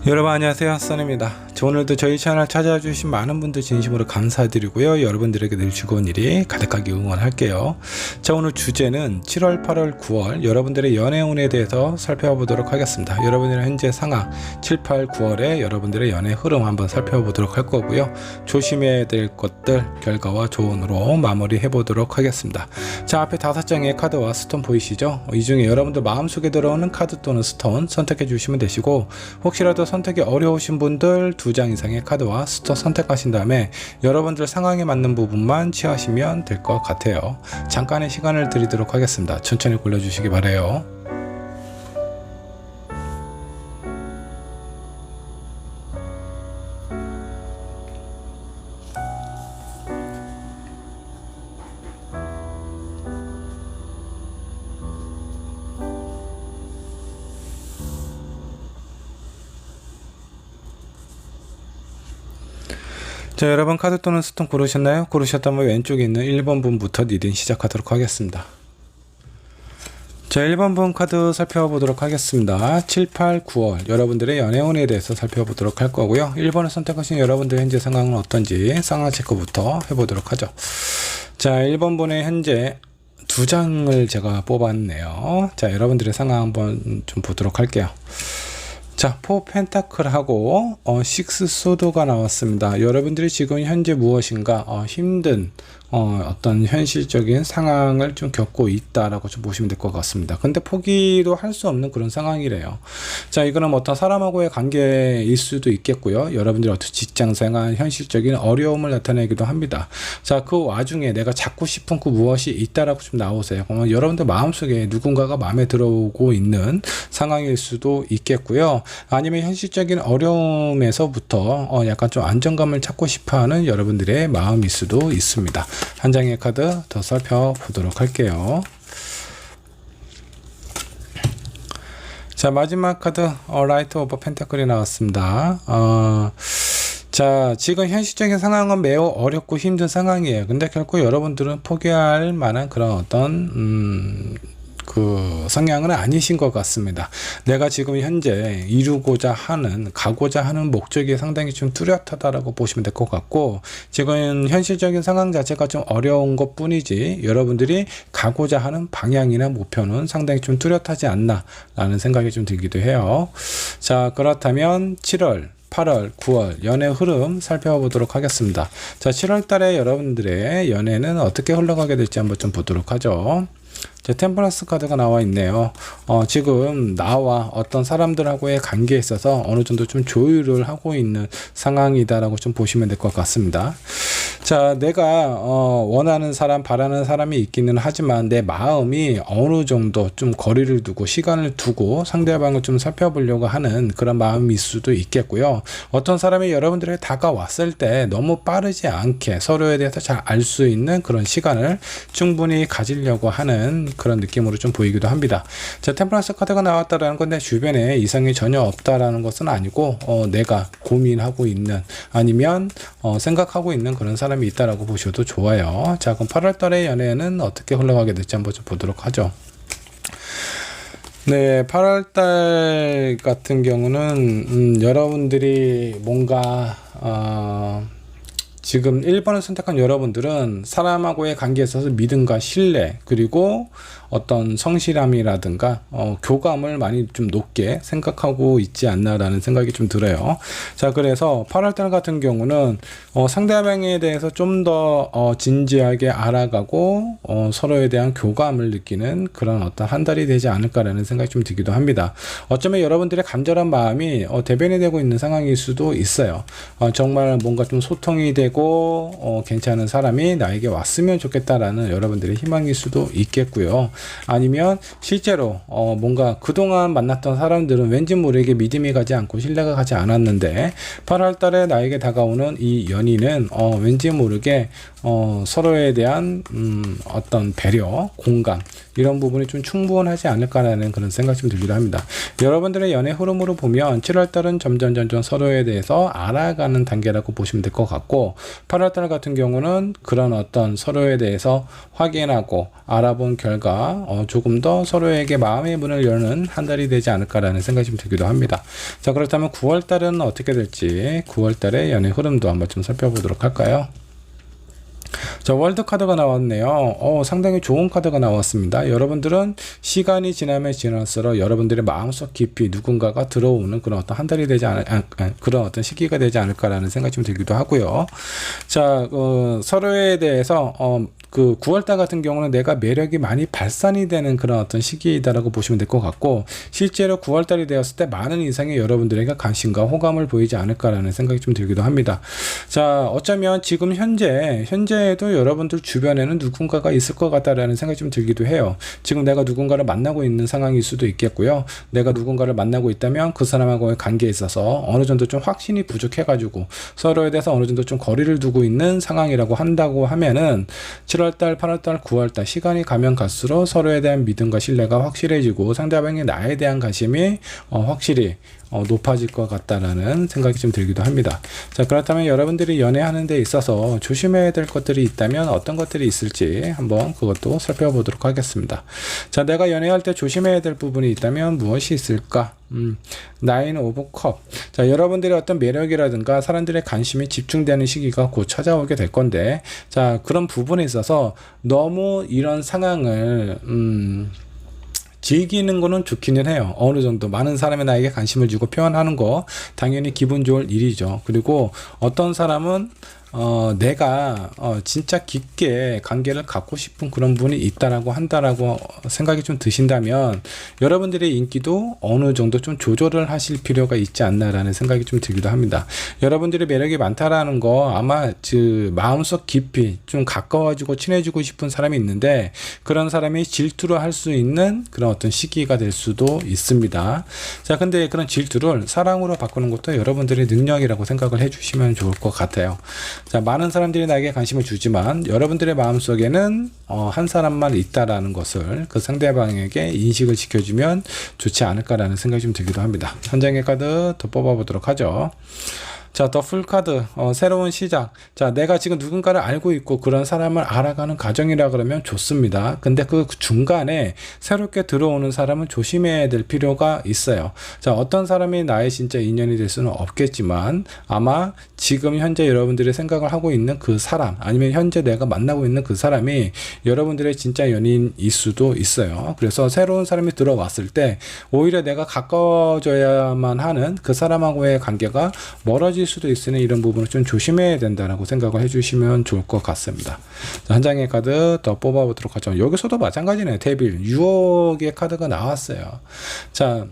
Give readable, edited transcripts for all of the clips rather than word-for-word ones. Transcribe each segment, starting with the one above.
여러분 안녕하세요, 써입니다. 오늘도 저희 채널 찾아와 주신 많은 분들 진심으로 감사드리고요. 여러분들에게 늘 즐거운 일이 가득하게 응원할게요. 자, 오늘 주제는 7월, 8월, 9월 여러분들의 연애운에 대해서 살펴보도록 하겠습니다. 여러분들의 현재 상황 7, 8, 9월에 여러분들의 연애 흐름 한번 살펴보도록 할 거고요. 조심해야 될 것들 결과와 조언으로 마무리해 보도록 하겠습니다. 자, 앞에 5장의 카드와 스톤 보이시죠? 이 중에 여러분들 마음속에 들어오는 카드 또는 스톤 선택해 주시면 되시고, 혹시라도 선택이 어려우신 분들 2장 이상의 카드와 스톤 선택하신 다음에 여러분들 상황에 맞는 부분만 취하시면 될 것 같아요. 잠깐의 시간을 드리도록 하겠습니다. 천천히 골라주시기 바라요. 자, 여러분 카드 또는 스톤 고르셨나요? 고르셨다면 왼쪽에 있는 1번 분부터 리딩 시작하도록 하겠습니다. 자, 1번 분 카드 살펴보도록 하겠습니다. 7, 8, 9월 여러분들의 연애운에 대해서 살펴보도록 할 거고요. 1번을 선택하신 여러분들의 현재 상황은 어떤지 상황 체크부터 해보도록 하죠. 자, 1번 분의 현재 2장을 제가 뽑았네요. 자, 여러분들의 상황 한번 좀 보도록 할게요. 자, 4 펜타클하고 6 소드가 나왔습니다. 여러분들이 지금 현재 무엇인가 힘든 어떤 현실적인 상황을 좀 겪고 있다라고 좀 보시면 될 것 같습니다. 근데 포기도 할 수 없는 그런 상황이래요. 자, 이거는 어떤 사람하고의 관계일 수도 있겠고요. 여러분들이 어떤 직장생활 현실적인 어려움을 나타내기도 합니다. 자, 그 와중에 내가 찾고 싶은 그 무엇이 있다라고 좀 나오세요. 그러면 여러분들 마음속에 누군가가 마음에 들어오고 있는 상황일 수도 있겠고요. 아니면 현실적인 어려움에서부터 약간 좀 안정감을 찾고 싶어하는 여러분들의 마음일 수도 있습니다. 한 장의 카드 더 살펴보도록 할게요. 자, 마지막 카드 라이트 오브 펜타클이 나왔습니다. 자, 지금 현실적인 상황은 매우 어렵고 힘든 상황이에요. 근데 결국 여러분들은 포기할 만한 그런 어떤 그 성향은 아니신 것 같습니다. 내가 지금 현재 이루고자 하는, 가고자 하는 목적이 상당히 좀 뚜렷하다라고 보시면 될 것 같고, 지금 현실적인 상황 자체가 좀 어려운 것 뿐이지 여러분들이 가고자 하는 방향이나 목표는 상당히 좀 뚜렷하지 않나 라는 생각이 좀 들기도 해요. 자, 그렇다면 7월 8월, 9월 연애 흐름 살펴보도록 하겠습니다. 자, 7월 달에 여러분들의 연애는 어떻게 흘러가게 될지 한번 좀 보도록 하죠. 자, 템퍼런스 카드가 나와 있네요. 지금 나와 어떤 사람들하고의 관계에 있어서 어느 정도 좀 조율을 하고 있는 상황이다라고 좀 보시면 될 것 같습니다. 자, 내가 원하는 사람, 바라는 사람이 있기는 하지만 내 마음이 어느 정도 좀 거리를 두고 시간을 두고 상대방을 좀 살펴보려고 하는 그런 마음일 수도 있겠고요. 어떤 사람이 여러분들에게 다가왔을 때 너무 빠르지 않게 서로에 대해서 잘 알 수 있는 그런 시간을 충분히 가지려고 하는 그런 느낌으로 좀 보이기도 합니다. 자, 템퍼런스 카드가 나왔다라는 건데 주변에 이성이 전혀 없다라는 것은 아니고 내가 고민하고 있는, 아니면 생각하고 있는 그런 사람이 있다라고 보셔도 좋아요. 자, 그럼 8월 달의 연애는 어떻게 흘러가게 될지 한번 좀 보도록 하죠. 네, 8월 달 같은 경우는 여러분들이 뭔가 지금 1번을 선택한 여러분들은 사람하고의 관계에 있어서 믿음과 신뢰, 그리고 어떤 성실함이라든가 교감을 많이 좀 높게 생각하고 있지 않나라는 생각이 좀 들어요. 자, 그래서 8월달 같은 경우는 상대방에 대해서 좀 더 진지하게 알아가고 서로에 대한 교감을 느끼는 그런 어떤 한 달이 되지 않을까라는 생각이 좀 들기도 합니다. 어쩌면 여러분들의 간절한 마음이 대변이 되고 있는 상황일 수도 있어요. 정말 뭔가 좀 소통이 되고 괜찮은 사람이 나에게 왔으면 좋겠다라는 여러분들의 희망일 수도 있겠고요. 아니면 실제로 뭔가 그동안 만났던 사람들은 왠지 모르게 믿음이 가지 않고 신뢰가 가지 않았는데 8월 달에 나에게 다가오는 이 연인은 왠지 모르게 서로에 대한 어떤 배려, 공감, 이런 부분이 좀 충분하지 않을까라는 그런 생각이 좀 들기도 합니다. 여러분들의 연애 흐름으로 보면 7월달은 점점 서로에 대해서 알아가는 단계라고 보시면 될 것 같고, 8월달 같은 경우는 그런 어떤 서로에 대해서 확인하고 알아본 결과 조금 더 서로에게 마음의 문을 여는 한 달이 되지 않을까라는 생각이 좀 들기도 합니다. 자, 그렇다면 9월달은 어떻게 될지 9월달의 연애 흐름도 한번 좀 살펴보도록 할까요? 자, 월드 카드가 나왔네요. 상당히 좋은 카드가 나왔습니다. 여러분들은 시간이 지나면 지날수록 여러분들의 마음속 깊이 누군가가 들어오는 그런 어떤 한 달이 되지 그런 어떤 시기가 되지 않을까라는 생각이 좀 들기도 하고요. 자, 서로에 대해서 그 9월달 같은 경우는 내가 매력이 많이 발산이 되는 그런 어떤 시기이다라고 보시면 될 것 같고, 실제로 9월달이 되었을 때 많은 이상의 여러분들에게 관심과 호감을 보이지 않을까라는 생각이 좀 들기도 합니다. 자, 어쩌면 지금 현재에도 여러분들 주변에는 누군가가 있을 것 같다라는 생각이 좀 들기도 해요. 지금 내가 누군가를 만나고 있는 상황일 수도 있겠고요. 내가 누군가를 만나고 있다면 그 사람하고의 관계에 있어서 어느 정도 좀 확신이 부족해가지고 서로에 대해서 어느 정도 좀 거리를 두고 있는 상황이라고 한다고 하면은 7월달, 8월달, 9월달 시간이 가면 갈수록 서로에 대한 믿음과 신뢰가 확실해지고 상대방이 나에 대한 관심이 확실히 높아질 것 같다라는 생각이 좀 들기도 합니다. 자, 그렇다면 여러분들이 연애하는 데 있어서 조심해야 될 것들이 있다면 어떤 것들이 있을지 한번 그것도 살펴보도록 하겠습니다. 자, 내가 연애할 때 조심해야 될 부분이 있다면 무엇이 있을까? 나인 오브 컵. 자, 여러분들의 어떤 매력이라든가 사람들의 관심이 집중되는 시기가 곧 찾아오게 될 건데, 자, 그런 부분에 있어서 너무 이런 상황을 즐기는 거는 좋기는 해요. 어느 정도 많은 사람이 나에게 관심을 주고 표현하는 거 당연히 기분 좋을 일이죠. 그리고 어떤 사람은 내가 진짜 깊게 관계를 갖고 싶은 그런 분이 있다라고 한다라고 생각이 좀 드신다면 여러분들의 인기도 어느 정도 좀 조절을 하실 필요가 있지 않나라는 생각이 좀 들기도 합니다. 여러분들의 매력이 많다라는 거 아마 마음속 깊이 좀 가까워지고 친해지고 싶은 사람이 있는데 그런 사람이 질투를 할 수 있는 그런 어떤 시기가 될 수도 있습니다. 자, 근데 그런 질투를 사랑으로 바꾸는 것도 여러분들의 능력이라고 생각을 해주시면 좋을 것 같아요. 자, 많은 사람들이 나에게 관심을 주지만 여러분들의 마음속에는 한 사람만 있다라는 것을 그 상대방에게 인식을 시켜주면 좋지 않을까라는 생각이 좀 들기도 합니다. 한 장의 카드 더 뽑아보도록 하죠. 자, 더 풀카드, 새로운 시작. 자, 내가 지금 누군가를 알고 있고 그런 사람을 알아가는 과정이라 그러면 좋습니다. 근데 그 중간에 새롭게 들어오는 사람은 조심해야 될 필요가 있어요. 자, 어떤 사람이 나의 진짜 인연이 될 수는 없겠지만 아마 지금 현재 여러분들이 생각을 하고 있는 그 사람, 아니면 현재 내가 만나고 있는 그 사람이 여러분들의 진짜 연인일 수도 있어요. 그래서 새로운 사람이 들어왔을 때 오히려 내가 가까워져야만 하는 그 사람하고의 관계가 멀어질 수도 있으니 이런 부분을 좀 조심해야 된다라고 생각을 해주시면 좋을 것 같습니다. 자, 한 장의 카드 더 뽑아보도록 하죠. 여기서도 마찬가지네요. 데빌, 유혹의 카드가 나왔어요. 자,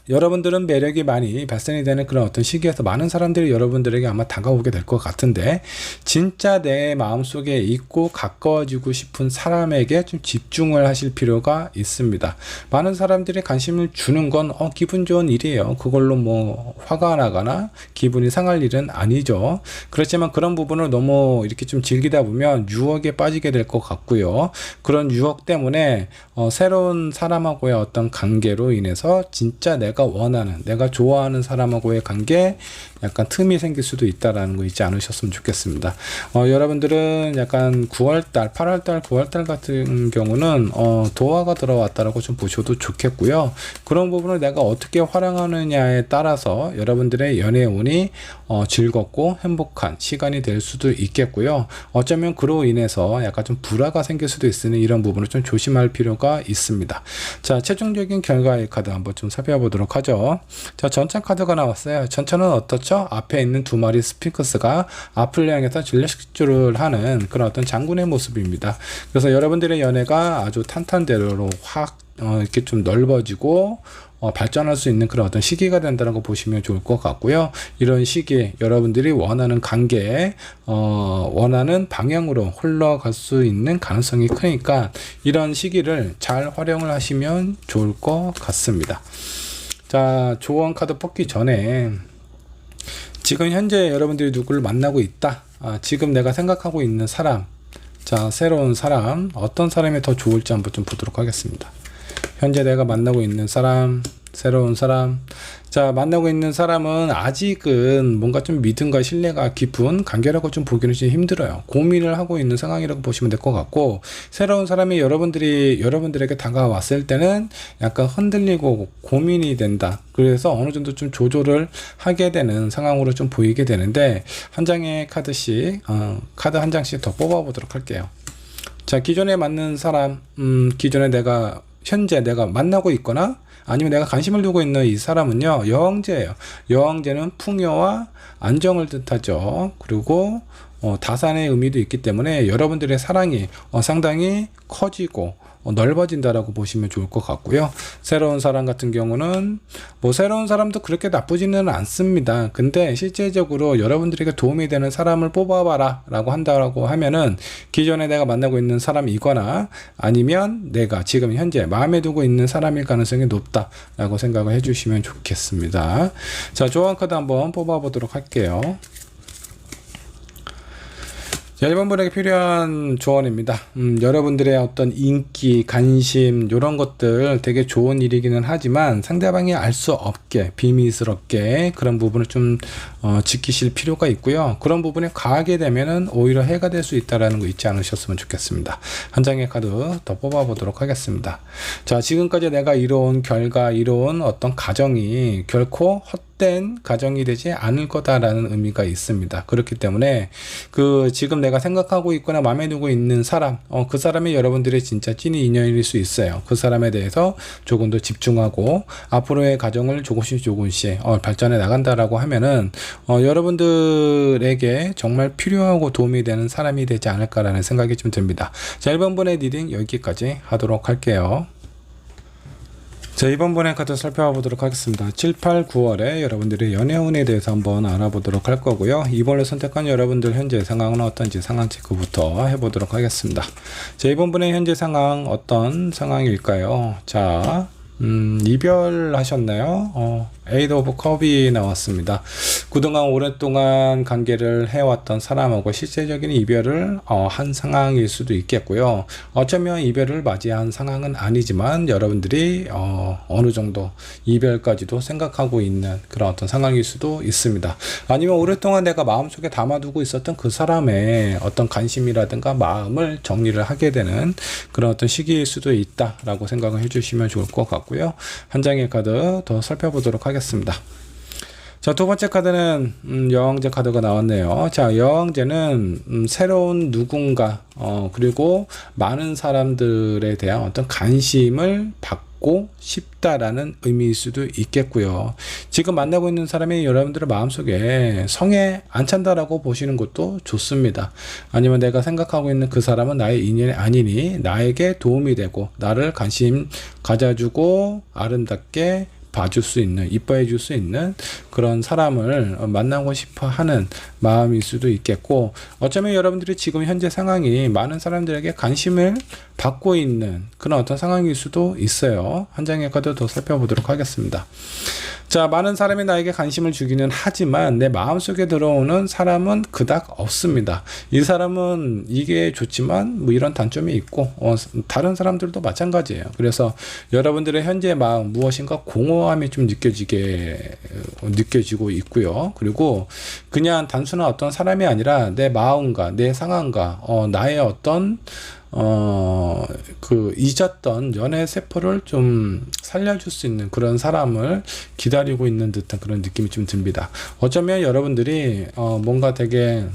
여러분들은 매력이 많이 발산이 되는 그런 어떤 시기에서 많은 사람들이 여러분들에게 아마 다가오게 될 것 같은데 진짜 내 마음속에 있고 가까워지고 싶은 사람에게 좀 집중을 하실 필요가 있습니다. 많은 사람들이 관심을 주는 건 기분 좋은 일이에요. 그걸로 뭐 화가 나거나 기분이 상할 일은 아니죠. 그렇지만 그런 부분을 너무 이렇게 좀 즐기다 보면 유혹에 빠지게 될 것 같고요. 그런 유혹 때문에 새로운 사람하고의 어떤 관계로 인해서 진짜 내가 원하는, 내가 좋아하는 사람하고의 관계 약간 틈이 생길 수도 있다라는 거 잊지 않으셨으면 좋겠습니다. 여러분들은 약간 9월달, 8월달, 9월달 같은 경우는 도화가 들어왔다라고 좀 보셔도 좋겠고요. 그런 부분을 내가 어떻게 활용하느냐에 따라서 여러분들의 연애운이 즐겁고 행복한 시간이 될 수도 있겠고요. 어쩌면 그로 인해서 약간 좀 불화가 생길 수도 있으니 이런 부분을 좀 조심할 필요가 있습니다. 자, 최종적인 결과의 카드 한번 좀 살펴보도록 하죠. 자, 전차 카드가 나왔어요. 전차는 어떻죠? 앞에 있는 두 마리 스핑크스가 앞을 향해서 질주를 하는 그런 어떤 장군의 모습입니다. 그래서 여러분들의 연애가 아주 탄탄대로로 확 이렇게 좀 넓어지고 발전할 수 있는 그런 어떤 시기가 된다는 거 보시면 좋을 것 같고요. 이런 시기에 여러분들이 원하는 관계에 원하는 방향으로 흘러갈 수 있는 가능성이 크니까 이런 시기를 잘 활용을 하시면 좋을 것 같습니다. 자, 조언 카드 뽑기 전에 지금 현재 여러분들이 누구를 만나고 있다. 지금 내가 생각하고 있는 사람, 자, 새로운 사람, 어떤 사람이 더 좋을지 한번 좀 보도록 하겠습니다. 현재 내가 만나고 있는 사람, 새로운 사람. 자, 만나고 있는 사람은 아직은 뭔가 좀 믿음과 신뢰가 깊은 관계라고 좀 보기는 좀 힘들어요. 고민을 하고 있는 상황이라고 보시면 될 것 같고, 새로운 사람이 여러분들에게 다가왔을 때는 약간 흔들리고 고민이 된다. 그래서 어느 정도 좀 조절을 하게 되는 상황으로 좀 보이게 되는데, 한 장의 카드씩, 카드 한 장씩 더 뽑아보도록 할게요. 자, 기존에 맞는 사람, 현재 내가 만나고 있거나 아니면 내가 관심을 두고 있는 이 사람은요, 여왕제예요. 여왕제는 풍요와 안정을 뜻하죠. 그리고 다산의 의미도 있기 때문에 여러분들의 사랑이 상당히 커지고 넓어진다라고 보시면 좋을 것 같고요. 새로운 사람 같은 경우는 새로운 사람도 그렇게 나쁘지는 않습니다. 근데 실제적으로 여러분들에게 도움이 되는 사람을 뽑아봐라 라고 한다고 하면은 기존에 내가 만나고 있는 사람이거나 아니면 내가 지금 현재 마음에 두고 있는 사람일 가능성이 높다 라고 생각을 해주시면 좋겠습니다. 자, 조언 카드 한번 뽑아보도록 할게요. 자, 1번 분에게 필요한 조언입니다. 여러분들의 어떤 인기, 관심 이런 것들 되게 좋은 일이기는 하지만 상대방이 알 수 없게 비밀스럽게 그런 부분을 좀 지키실 필요가 있고요. 그런 부분이 과하게 되면은 오히려 해가 될 수 있다라는 거 잊지 않으셨으면 좋겠습니다. 한 장의 카드 더 뽑아보도록 하겠습니다. 자, 지금까지 내가 이뤄온 결과, 이뤄온 어떤 가정이 결코 헛된 가정이 되지 않을 거다라는 의미가 있습니다. 그렇기 때문에 지금 내가 생각하고 있거나 마음에 두고 있는 사람, 그 사람이 여러분들의 진짜 찐 인연일 수 있어요. 그 사람에 대해서 조금 더 집중하고 앞으로의 가정을 조금씩 발전해 나간다라고 하면은 여러분들에게 정말 필요하고 도움이 되는 사람이 되지 않을까라는 생각이 좀 듭니다. 자, 1번 분의 리딩 여기까지 하도록 할게요. 자, 이번 번의 카드 살펴보도록 하겠습니다. 7, 8, 9월에 여러분들의 연애운에 대해서 한번 알아보도록 할 거고요. 이번에 선택한 여러분들 현재 상황은 어떤지 상황 체크부터 해보도록 하겠습니다. 자, 이번 분의 현재 상황 어떤 상황일까요? 자, 이별하셨나요? 에이드 오브 컵이 나왔습니다. 그동안 오랫동안 관계를 해왔던 사람하고 실제적인 이별을 한 상황일 수도 있겠고요. 어쩌면 이별을 맞이한 상황은 아니지만 여러분들이 어느 정도 이별까지도 생각하고 있는 그런 어떤 상황일 수도 있습니다. 아니면 오랫동안 내가 마음속에 담아두고 있었던 그 사람의 어떤 관심이라든가 마음을 정리를 하게 되는 그런 어떤 시기일 수도 있다라고 생각을 해주시면 좋을 것 같고요. 한 장의 카드 더 살펴보도록 하겠습니다. 자, 두 번째 카드는 여왕제 카드가 나왔네요. 자, 여왕제는 새로운 누군가 그리고 많은 사람들에 대한 어떤 관심을 받고 싶다라는 의미일 수도 있겠고요. 지금 만나고 있는 사람이 여러분들의 마음속에 성에 안 찬다라고 보시는 것도 좋습니다. 아니면 내가 생각하고 있는 그 사람은 나의 인연이 아니니 나에게 도움이 되고 나를 관심 가져주고 아름답게 봐줄 수 있는, 이뻐해 줄 수 있는 그런 사람을 만나고 싶어 하는 마음일 수도 있겠고, 어쩌면 여러분들이 지금 현재 상황이 많은 사람들에게 관심을 받고 있는 그런 어떤 상황일 수도 있어요. 한 장의 카드 더 살펴보도록 하겠습니다. 자, 많은 사람이 나에게 관심을 주기는 하지만 내 마음속에 들어오는 사람은 그닥 없습니다. 이 사람은 이게 좋지만 이런 단점이 있고 다른 사람들도 마찬가지예요. 그래서 여러분들의 현재 마음 무엇인가 공허함이 좀 느껴지고 있고요. 그리고 그냥 단순한 어떤 사람이 아니라 내 마음과 내 상황과 나의 어떤 잊었던 연애 세포를 좀 살려줄 수 있는 그런 사람을 기다리고 있는 듯한 그런 느낌이 좀 듭니다. 어쩌면 여러분들이 뭔가 되게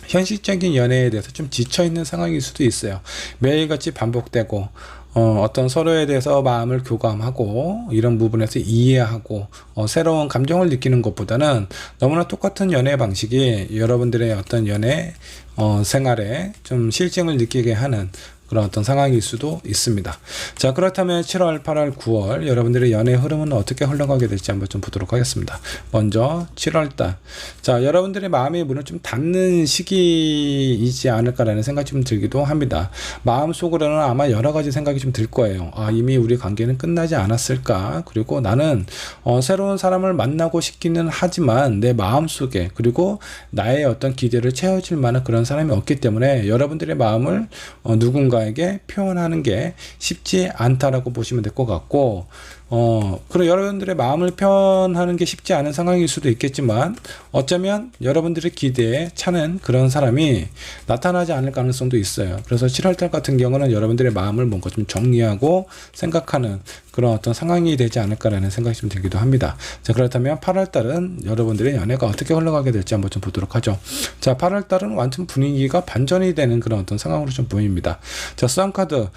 현실적인 연애에 대해서 좀 지쳐있는 상황일 수도 있어요. 매일같이 반복되고 어떤 서로에 대해서 마음을 교감하고 이런 부분에서 이해하고 새로운 감정을 느끼는 것보다는 너무나 똑같은 연애 방식이 여러분들의 어떤 연애 생활에 좀 실증을 느끼게 하는 그런 어떤 상황일 수도 있습니다. 자, 그렇다면 7월, 8월, 9월 여러분들의 연애 흐름은 어떻게 흘러가게 될지 한번 좀 보도록 하겠습니다. 먼저 7월달. 자, 여러분들의 마음의 문을 좀 닫는 시기이지 않을까라는 생각이 좀 들기도 합니다. 마음속으로는 아마 여러 가지 생각이 좀 들 거예요. 아, 이미 우리 관계는 끝나지 않았을까? 그리고 나는 새로운 사람을 만나고 싶기는 하지만 내 마음속에 그리고 나의 어떤 기대를 채워줄 만한 그런 사람이 없기 때문에 여러분들의 마음을 누군가에게 표현하는 게 쉽지 않다라고 보시면 될 것 같고, 그리고 여러분들의 마음을 표현하는 게 쉽지 않은 상황일 수도 있겠지만 어쩌면 여러분들의 기대에 차는 그런 사람이 나타나지 않을 가능성도 있어요. 그래서 7월달 같은 경우는 여러분들의 마음을 뭔가 좀 정리하고 생각하는 그런 어떤 상황이 되지 않을까라는 생각이 좀 들기도 합니다. 자, 그렇다면 8월달은 여러분들의 연애가 어떻게 흘러가게 될지 한번 좀 보도록 하죠. 자, 8월달은 완전 분위기가 반전이 되는 그런 어떤 상황으로 좀 보입니다. 자, 수상카드,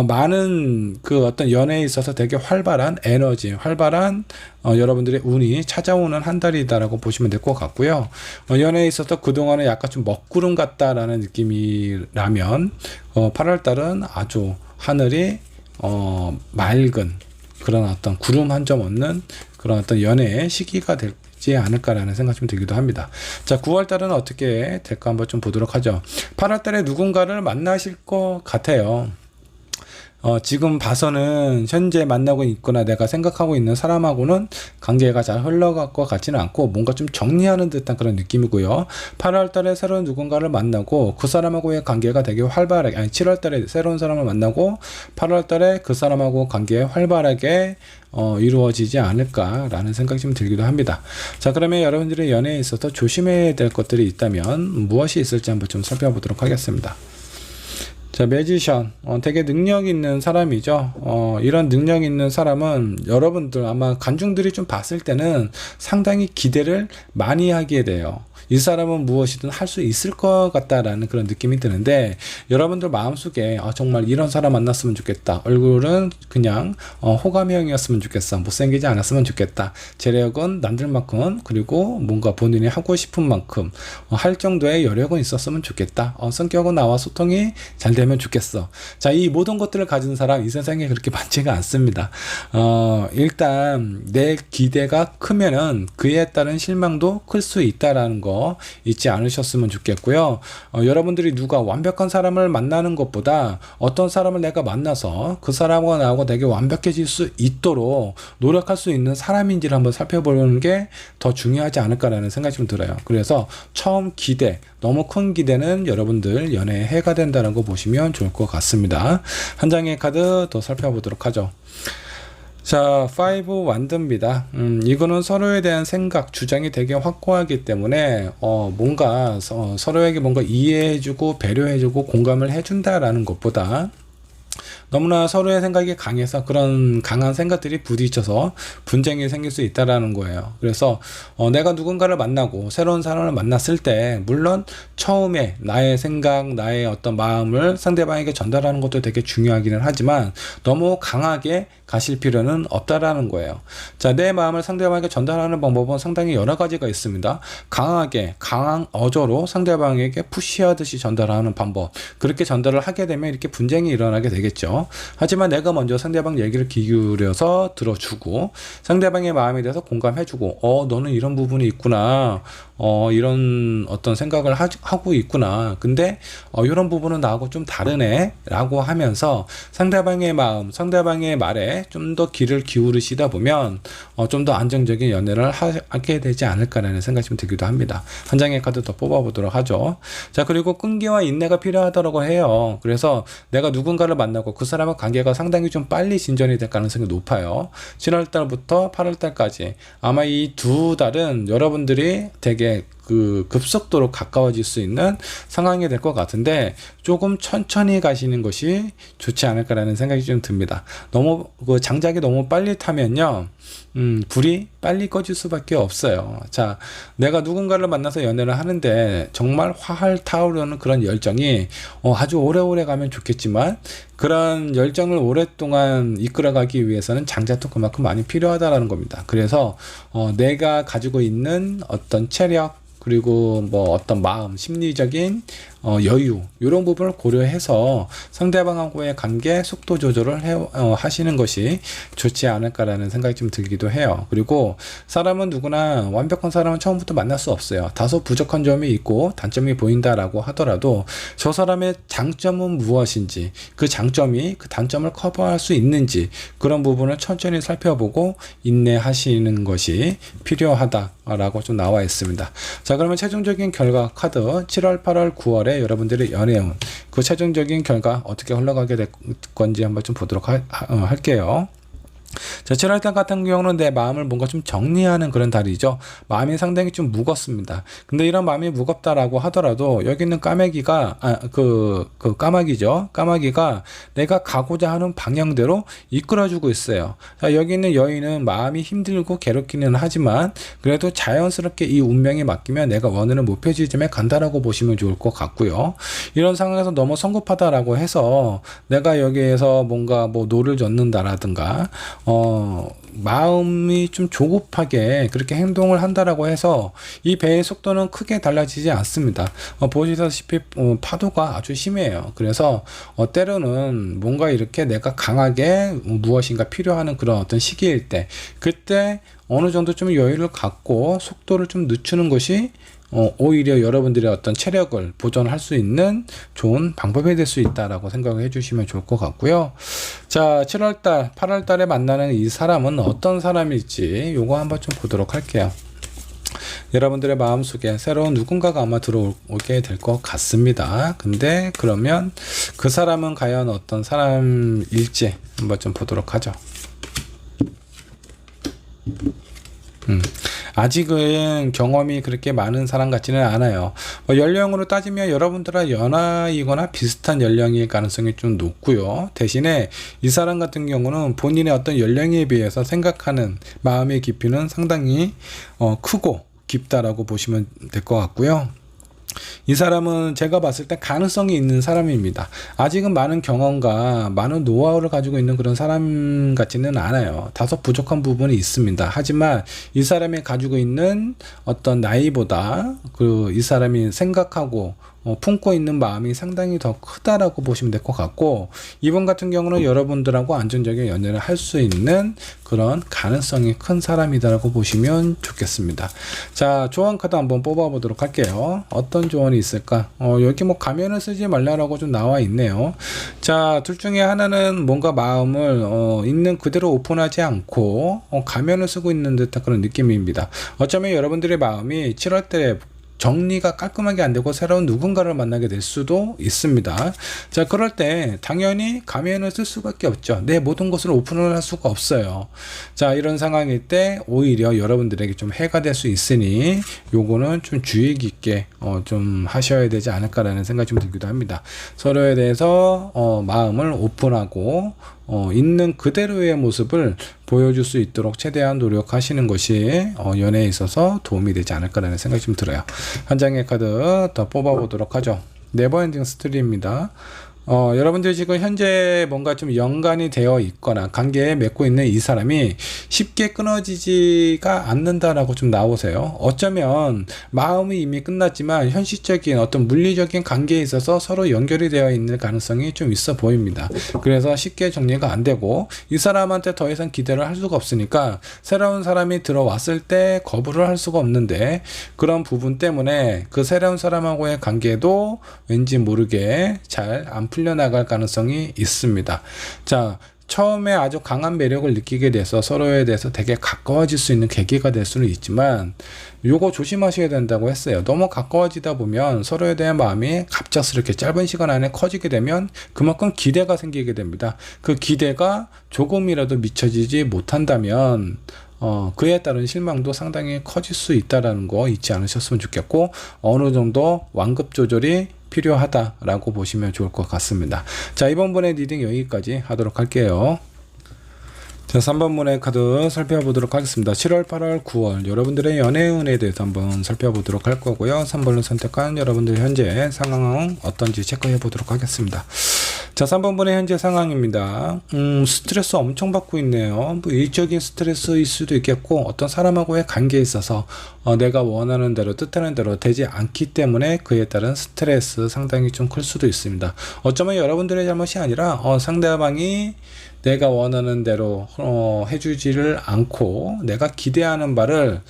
많은 그 어떤 연애에 있어서 되게 활발한 에너지, 활발한 여러분들의 운이 찾아오는 한 달이다라고 보시면 될 것 같고요. 연애에 있어서 그동안은 약간 좀 먹구름 같다라는 느낌이라면 8월달은 아주 하늘이 맑은 그런 어떤 구름 한 점 없는 그런 어떤 연애의 시기가 되지 않을까라는 생각이 좀 들기도 합니다. 자, 9월달은 어떻게 될까 한번 좀 보도록 하죠. 8월달에 누군가를 만나실 것 같아요. 지금 봐서는 현재 만나고 있거나 내가 생각하고 있는 사람하고는 관계가 잘 흘러갈 것 같지는 않고 뭔가 좀 정리하는 듯한 그런 느낌이고요. 8월 달에 새로운 누군가를 만나고 그 사람하고의 관계가 되게 활발하게, 아니 7월 달에 새로운 사람을 만나고 8월 달에 그 사람하고 관계가 활발하게 이루어지지 않을까라는 생각이 좀 들기도 합니다. 자, 그러면 여러분들의 연애에 있어서 조심해야 될 것들이 있다면 무엇이 있을지 한번 좀 살펴보도록 하겠습니다. 자, 매지션. 되게 능력 있는 사람이죠. 이런 능력 있는 사람은 여러분들 아마 관중들이 좀 봤을 때는 상당히 기대를 많이 하게 돼요. 이 사람은 무엇이든 할 수 있을 것 같다라는 그런 느낌이 드는데 여러분들 마음속에 정말 이런 사람 만났으면 좋겠다. 얼굴은 그냥 호감형이었으면 좋겠어. 못생기지 않았으면 좋겠다. 재력은 남들만큼 그리고 뭔가 본인이 하고 싶은 만큼 할 정도의 여력은 있었으면 좋겠다. 성격은 나와 소통이 잘 되면 좋겠어. 자, 이 모든 것들을 가진 사람 이 세상에 그렇게 많지가 않습니다. 일단 내 기대가 크면은 그에 따른 실망도 클 수 있다라는 거 잊지 않으셨으면 좋겠고요. 여러분들이 누가 완벽한 사람을 만나는 것보다 어떤 사람을 내가 만나서 그 사람과 나하고 되게 완벽해질 수 있도록 노력할 수 있는 사람인지를 한번 살펴보는 게 더 중요하지 않을까라는 생각이 좀 들어요. 그래서 처음 기대, 너무 큰 기대는 여러분들 연애에 해가 된다는 거 보시면 좋을 것 같습니다. 한 장의 카드 더 살펴보도록 하죠. 자, 5 완드입니다. 이거는 서로에 대한 생각, 주장이 되게 확고하기 때문에 뭔가 서로에게 뭔가 이해해주고 배려해주고 공감을 해준다라는 것보다 너무나 서로의 생각이 강해서 그런 강한 생각들이 부딪혀서 분쟁이 생길 수 있다라는 거예요. 그래서 내가 누군가를 만나고 새로운 사람을 만났을 때 물론 처음에 나의 생각, 나의 어떤 마음을 상대방에게 전달하는 것도 되게 중요하기는 하지만 너무 강하게 가실 필요는 없다라는 거예요. 자, 내 마음을 상대방에게 전달하는 방법은 상당히 여러 가지가 있습니다. 강하게, 강한 어조로 상대방에게 푸시하듯이 전달하는 방법. 그렇게 전달을 하게 되면 이렇게 분쟁이 일어나게 되겠죠. 하지만 내가 먼저 상대방 얘기를 기울여서 들어주고 상대방의 마음에 대해서 공감해주고 너는 이런 부분이 있구나. 이런 어떤 생각을 하고 있구나. 근데 이런 부분은 나하고 좀 다르네 라고 하면서 상대방의 마음, 상대방의 말에 좀 더 귀를 기울이시다 보면 좀 더 안정적인 연애를 하게 되지 않을까라는 생각이 좀 들기도 합니다. 한 장의 카드 더 뽑아보도록 하죠. 자, 그리고 끈기와 인내가 필요하다고 해요. 그래서 내가 누군가를 만나고 그 사람과 관계가 상당히 좀 빨리 진전이 될 가능성이 높아요. 7월달부터 8월달까지 아마 이 두 달은 여러분들이 되게 그 급속도로 가까워질 수 있는 상황이 될 것 같은데 조금 천천히 가시는 것이 좋지 않을까라는 생각이 좀 듭니다. 너무 장작이 너무 빨리 타면요 불이 빨리 꺼질 수밖에 없어요. 자, 내가 누군가를 만나서 연애를 하는데 정말 활활 타오르는 그런 열정이 아주 오래오래 가면 좋겠지만 그런 열정을 오랫동안 이끌어가기 위해서는 장작도 그만큼 많이 필요하다라는 겁니다. 그래서 내가 가지고 있는 어떤 체력 그리고 뭐 어떤 마음, 심리적인 여유 이런 부분을 고려해서 상대방하고의 관계 속도 조절을 하시는 것이 좋지 않을까라는 생각이 좀 들기도 해요. 그리고 사람은 누구나 완벽한 사람은 처음부터 만날 수 없어요. 다소 부족한 점이 있고 단점이 보인다라고 하더라도 저 사람의 장점은 무엇인지 그 장점이 그 단점을 커버할 수 있는지 그런 부분을 천천히 살펴보고 인내하시는 것이 필요하다라고 좀 나와 있습니다. 자, 그러면 최종적인 결과 카드 7월, 8월, 9월에 여러분들의 연애운 그 최종적인 결과 어떻게 흘러가게 될 건지 한번 좀 보도록 할게요. 자, 7월달 같은 경우는 내 마음을 뭔가 좀 정리하는 그런 달이죠. 마음이 상당히 좀 무겁습니다. 근데 이런 마음이 무겁다라고 하더라도 여기 있는 까마귀가 까마귀죠. 까마귀가 내가 가고자 하는 방향대로 이끌어주고 있어요. 자, 여기 있는 여인은 마음이 힘들고 괴롭기는 하지만 그래도 자연스럽게 이 운명에 맡기면 내가 원하는 목표 지점에 간다라고 보시면 좋을 것 같고요. 이런 상황에서 너무 성급하다라고 해서 내가 여기에서 뭔가 뭐 노를 젓는다라든가 마음이 좀 조급하게 그렇게 행동을 한다라고 해서 이 배의 속도는 크게 달라지지 않습니다. 보시다시피 파도가 아주 심해요. 그래서 때로는 뭔가 이렇게 내가 강하게 무엇인가 필요한 그런 어떤 시기일 때 그때 어느 정도 좀 여유를 갖고 속도를 좀 늦추는 것이 오히려 여러분들의 어떤 체력을 보존할 수 있는 좋은 방법이 될 수 있다라고 생각을 해주시면 좋을 것 같고요. 자, 7월달, 8월달에 만나는 이 사람은 어떤 사람일지 요거 한번 좀 보도록 할게요. 여러분들의 마음속에 새로운 누군가가 아마 들어오게 될 것 같습니다. 근데 그러면 그 사람은 과연 어떤 사람일지 한번 좀 보도록 하죠. 아직은 경험이 그렇게 많은 사람 같지는 않아요. 연령으로 따지면 여러분들과 연하이거나 비슷한 연령일 가능성이 좀 높고요. 대신에 이 사람 같은 경우는 본인의 어떤 연령에 비해서 생각하는 마음의 깊이는 상당히 크고 깊다라고 보시면 될 것 같고요. 이 사람은 제가 봤을 때 가능성이 있는 사람입니다. 아직은 많은 경험과 많은 노하우를 가지고 있는 그런 사람 같지는 않아요. 다소 부족한 부분이 있습니다. 하지만 이 사람이 가지고 있는 어떤 나이보다 이 사람이 생각하고 품고 있는 마음이 상당히 더 크다라고 보시면 될 것 같고 이번 같은 경우는 여러분들하고 안정적인 연애를 할 수 있는 그런 가능성이 큰 사람이다라고 보시면 좋겠습니다. 자, 조언 카드 한번 뽑아 보도록 할게요. 어떤 조언이 있을까? 여기 뭐 가면을 쓰지 말라라고 좀 나와 있네요. 자, 둘 중에 하나는 뭔가 마음을 있는 그대로 오픈하지 않고 가면을 쓰고 있는 듯한 그런 느낌입니다. 어쩌면 여러분들의 마음이 7월달에 정리가 깔끔하게 안 되고 새로운 누군가를 만나게 될 수도 있습니다. 자, 그럴 때 당연히 가면을 쓸 수밖에 없죠. 내 모든 것을 오픈을 할 수가 없어요. 자, 이런 상황일 때 오히려 여러분들에게 좀 해가 될 수 있으니 요거는 좀 주의 깊게 좀 하셔야 되지 않을까라는 생각이 좀 들기도 합니다. 서로에 대해서 마음을 오픈하고 있는 그대로의 모습을 보여줄 수 있도록 최대한 노력하시는 것이 연애에 있어서 도움이 되지 않을까라는 생각이 좀 들어요. 한 장의 카드 더 뽑아보도록 하죠. 네버엔딩 스토리입니다. 여러분들 지금 현재 뭔가 좀 연관이 되어 있거나 관계에 맺고 있는 이 사람이 쉽게 끊어지지가 않는다라고 좀 나오세요. 어쩌면 마음이 이미 끝났지만 현실적인 어떤 물리적인 관계에 있어서 서로 연결이 되어 있는 가능성이 좀 있어 보입니다. 그래서 쉽게 정리가 안 되고 이 사람한테 더 이상 기대를 할 수가 없으니까 새로운 사람이 들어왔을 때 거부를 할 수가 없는데 그런 부분 때문에 그 새로운 사람하고의 관계도 왠지 모르게 잘 안 풀려나갈 가능성이 있습니다. 자, 처음에 아주 강한 매력을 느끼게 돼서 서로에 대해서 되게 가까워질 수 있는 계기가 될 수는 있지만 요거 조심하셔야 된다고 했어요. 너무 가까워지다 보면 서로에 대한 마음이 갑작스럽게 짧은 시간 안에 커지게 되면 그만큼 기대가 생기게 됩니다. 그 기대가 조금이라도 미쳐지지 못한다면 그에 따른 실망도 상당히 커질 수 있다는 거 잊지 않으셨으면 좋겠고 어느 정도 완급 조절이 필요하다라고 보시면 좋을 것 같습니다. 자, 이번 번의 리딩 여기까지 하도록 할게요. 자, 3번문의 카드 살펴보도록 하겠습니다. 7월, 8월, 9월 여러분들의 연애운에 대해서 한번 살펴보도록 할 거고요. 3번을 선택한 여러분들 현재 상황은 어떤지 체크해 보도록 하겠습니다. 자, 3번분의 현재 상황입니다. 스트레스 엄청 받고 있네요. 뭐 일적인 스트레스일 수도 있겠고 어떤 사람하고의 관계에 있어서 내가 원하는 대로 뜻하는 대로 되지 않기 때문에 그에 따른 스트레스 상당히 좀 클 수도 있습니다. 어쩌면 여러분들의 잘못이 아니라 상대방이 내가 원하는 대로 해주지를 않고 내가 기대하는 바를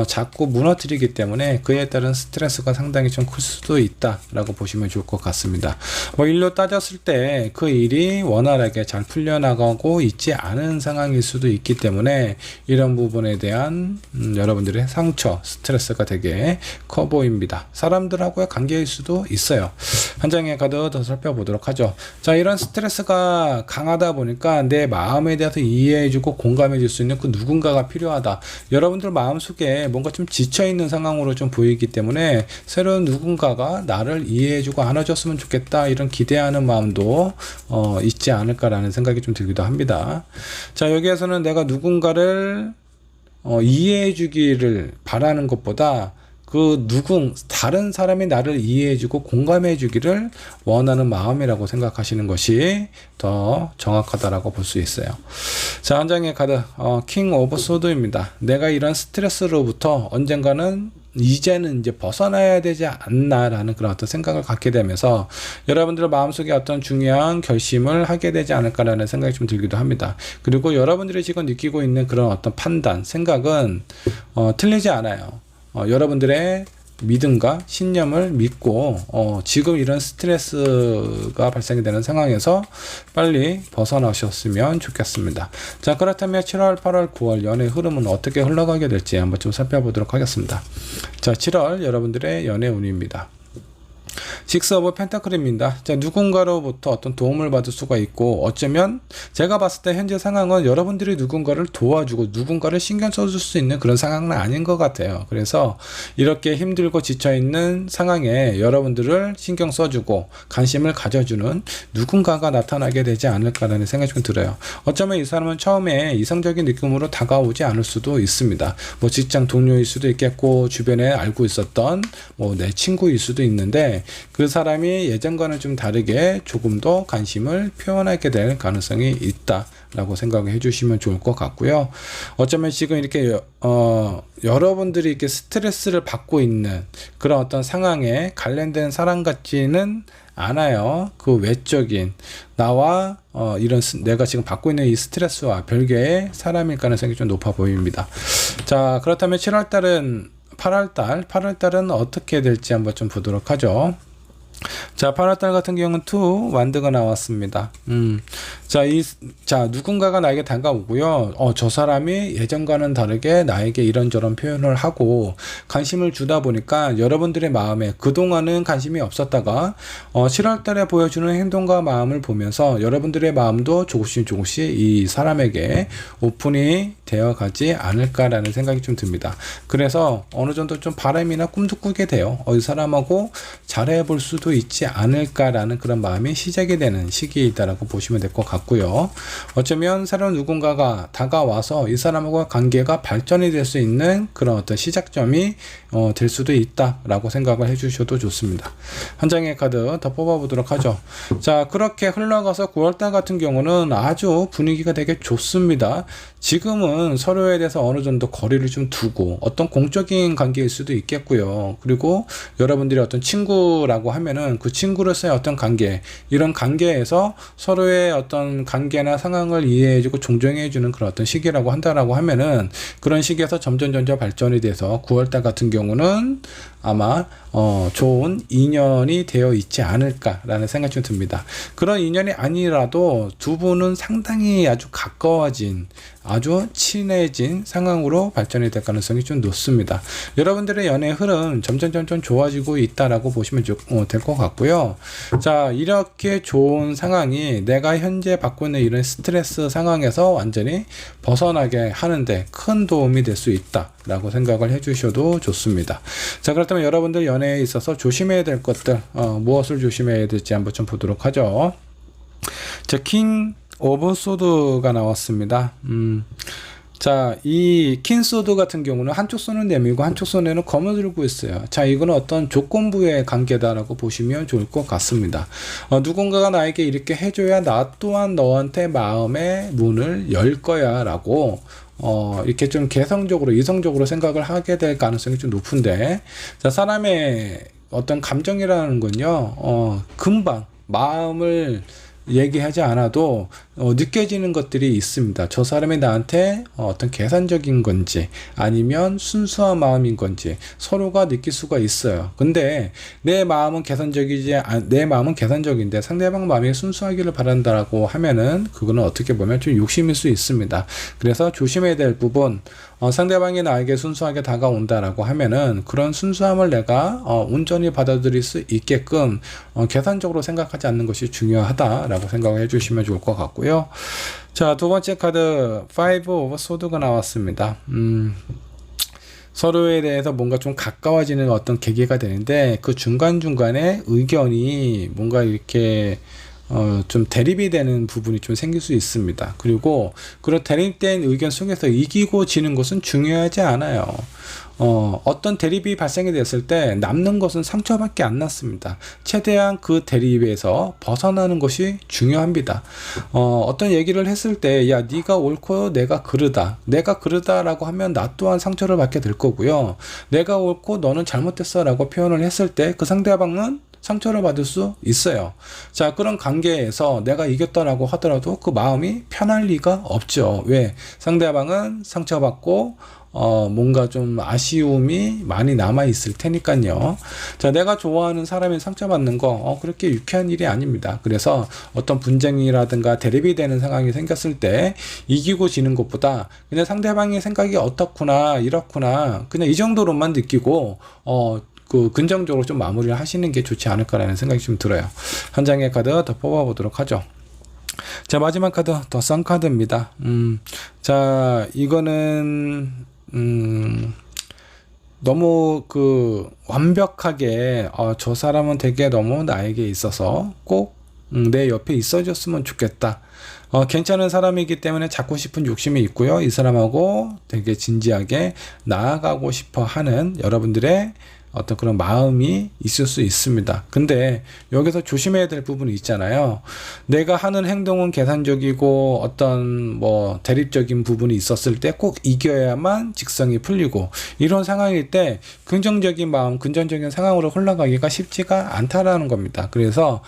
자꾸 무너뜨리기 때문에 그에 따른 스트레스가 상당히 좀 클 수도 있다라고 보시면 좋을 것 같습니다. 뭐 일로 따졌을 때 그 일이 원활하게 잘 풀려나가고 있지 않은 상황일 수도 있기 때문에 이런 부분에 대한 여러분들의 상처, 스트레스가 되게 커 보입니다. 사람들하고의 관계일 수도 있어요. 한 장의 카드 더 살펴보도록 하죠. 자, 이런 스트레스가 강하다 보니까 내 마음에 대해서 이해해주고 공감해줄 수 있는 그 누군가가 필요하다. 여러분들 마음속에 뭔가 좀 지쳐있는 상황으로 좀 보이기 때문에 새로운 누군가가 나를 이해해주고 안아줬으면 좋겠다, 이런 기대하는 마음도 있지 않을까라는 생각이 좀 들기도 합니다. 자, 여기에서는 내가 누군가를 이해해주기를 바라는 것보다 다른 사람이 나를 이해해주고 공감해주기를 원하는 마음이라고 생각하시는 것이 더 정확하다라고 볼 수 있어요. 자, 한 장의 카드, 킹 오브 소드입니다. 내가 이런 스트레스로부터 언젠가는 이제는 벗어나야 되지 않나라는 그런 어떤 생각을 갖게 되면서 여러분들 마음속에 어떤 중요한 결심을 하게 되지 않을까라는 생각이 좀 들기도 합니다. 그리고 여러분들이 지금 느끼고 있는 그런 어떤 판단, 생각은 틀리지 않아요. 여러분들의 믿음과 신념을 믿고 지금 이런 스트레스가 발생이 되는 상황에서 빨리 벗어나셨으면 좋겠습니다. 자, 그렇다면 7월, 8월, 9월 연애 흐름은 어떻게 흘러가게 될지 한번 좀 살펴보도록 하겠습니다. 자, 7월 여러분들의 연애 운입니다. 식스 오브 펜타클입니다. 자, 누군가로부터 어떤 도움을 받을 수가 있고 어쩌면 제가 봤을 때 현재 상황은 여러분들이 누군가를 도와주고 누군가를 신경 써줄 수 있는 그런 상황은 아닌 것 같아요. 그래서 이렇게 힘들고 지쳐있는 상황에 여러분들을 신경 써주고 관심을 가져주는 누군가가 나타나게 되지 않을까라는 생각이 좀 들어요. 어쩌면 이 사람은 처음에 이성적인 느낌으로 다가오지 않을 수도 있습니다. 뭐 직장 동료일 수도 있겠고 주변에 알고 있었던 내 친구일 수도 있는데 그 사람이 예전과는 좀 다르게 조금 더 관심을 표현하게 될 가능성이 있다라고 생각을 해주시면 좋을 것 같고요. 어쩌면 지금 이렇게 여러분들이 이렇게 스트레스를 받고 있는 그런 어떤 상황에 관련된 사람 같지는 않아요. 그 외적인 나와 내가 지금 받고 있는 이 스트레스와 별개의 사람일 가능성이 좀 높아 보입니다. 자, 그렇다면 8월달은 어떻게 될지 한번 좀 보도록 하죠. 자, 8월달 같은 경우는 2 완드가 나왔습니다. 자, 누군가가 나에게 다가오고요. 저 사람이 예전과는 다르게 나에게 이런저런 표현을 하고 관심을 주다 보니까 여러분들의 마음에 그동안은 관심이 없었다가 7월달에 보여주는 행동과 마음을 보면서 여러분들의 마음도 조금씩 이 사람에게 오픈이 되어가지 않을까라는 생각이 좀 듭니다. 그래서 어느 정도 좀 바람이나 꿈도 꾸게 돼요. 이 사람하고 잘해볼 수도 있지 않을까라는 그런 마음이 시작이 되는 시기이다라고 보시면 될 것 같고요. 어쩌면 새로운 누군가가 다가와서 이 사람하고 관계가 발전이 될 수 있는 그런 어떤 시작점이 될 수도 있다라고 생각을 해주셔도 좋습니다. 한 장의 카드 더 뽑아보도록 하죠. 자, 그렇게 흘러가서 9월달 같은 경우는 아주 분위기가 되게 좋습니다. 지금은 서로에 대해서 어느 정도 거리를 좀 두고 어떤 공적인 관계일 수도 있겠고요. 그리고 여러분들이 어떤 친구라고 하면은 그 친구로서의 어떤 관계, 이런 관계에서 서로의 어떤 관계나 상황을 이해해주고 존중해주는 그런 어떤 시기라고 한다라고 하면은 그런 시기에서 점점 발전이 돼서 9월달 같은 경우는 아마 좋은 인연이 되어 있지 않을까라는 생각이 좀 듭니다. 그런 인연이 아니라도 두 분은 상당히 아주 가까워진, 아주 친해진 상황으로 발전이 될 가능성이 좀 높습니다. 여러분들의 연애 흐름 점점 좋아지고 있다라고 보시면 될 것 같고요. 자, 이렇게 좋은 상황이 내가 현재 받고 있는 이런 스트레스 상황에서 완전히 벗어나게 하는데 큰 도움이 될 수 있다라고 생각을 해주셔도 좋습니다. 자, 그렇다면 여러분들 연애에 있어서 조심해야 될 것들, 무엇을 조심해야 될지 한번 좀 보도록 하죠. 자, 킹 오버소드가 나왔습니다. 자, 이 킨소드 같은 경우는 한쪽 손은 내밀고 한쪽 손에는 검을 들고 있어요. 자, 이거는 어떤 조건부의 관계다라고 보시면 좋을 것 같습니다. 누군가가 나에게 이렇게 해줘야 나 또한 너한테 마음의 문을 열 거야 라고 이렇게 좀 개성적으로 이성적으로 생각을 하게 될 가능성이 좀 높은데, 자, 사람의 어떤 감정이라는 건요, 금방 마음을 얘기하지 않아도 느껴지는 것들이 있습니다. 저 사람이 나한테 어떤 계산적인 건지 아니면 순수한 마음인 건지 서로가 느낄 수가 있어요. 근데 내 마음은 계산적인데 상대방 마음이 순수하기를 바란다라고 하면은 그거는 어떻게 보면 좀 욕심일 수 있습니다. 그래서 조심해야 될 부분, 상대방이 나에게 순수하게 다가온다라고 하면은 그런 순수함을 내가 온전히 받아들일 수 있게끔 계산적으로 생각하지 않는 것이 중요하다라고 생각해 주시면 좋을 것 같고요. 자, 두 번째 카드 5 오브 소드가 나왔습니다. 서로에 대해서 뭔가 좀 가까워지는 어떤 계기가 되는데 그 중간중간에 의견이 뭔가 이렇게 좀 대립이 되는 부분이 좀 생길 수 있습니다. 그리고 그런 대립된 의견 속에서 이기고 지는 것은 중요하지 않아요. 어떤 대립이 발생이 됐을 때 남는 것은 상처밖에 안 남습니다. 최대한 그 대립에서 벗어나는 것이 중요합니다. 어떤 얘기를 했을 때, 야, 네가 옳고 내가 그르다라고 하면 나 또한 상처를 받게 될 거고요. 내가 옳고 너는 잘못됐어라고 표현을 했을 때 그 상대방은 상처를 받을 수 있어요. 자, 그런 관계에서 내가 이겼다라고 하더라도 그 마음이 편할 리가 없죠. 왜? 상대방은 상처받고 뭔가 좀 아쉬움이 많이 남아 있을 테니까요. 자, 내가 좋아하는 사람이 상처받는 거 그렇게 유쾌한 일이 아닙니다. 그래서 어떤 분쟁이라든가 대립이 되는 상황이 생겼을 때 이기고 지는 것보다 그냥 상대방의 생각이 어떻구나 이렇구나 그냥 이 정도로만 느끼고 긍정적으로 좀 마무리를 하시는 게 좋지 않을까라는 생각이 좀 들어요. 한 장의 카드 더 뽑아보도록 하죠. 자, 마지막 카드 더 선 카드입니다. 자, 이거는 너무 완벽하게 저 사람은 되게 너무 나에게 있어서 꼭 내 옆에 있어줬으면 좋겠다. 괜찮은 사람이기 때문에 잡고 싶은 욕심이 있고요. 이 사람하고 되게 진지하게 나아가고 싶어 하는 여러분들의 어떤 그런 마음이 있을 수 있습니다. 근데 여기서 조심해야 될 부분이 있잖아요. 내가 하는 행동은 계산적이고 어떤 대립적인 부분이 있었을 때 꼭 이겨야만 직성이 풀리고 이런 상황일 때 긍정적인 마음, 긍정적인 상황으로 흘러가기가 쉽지가 않다라는 겁니다. 그래서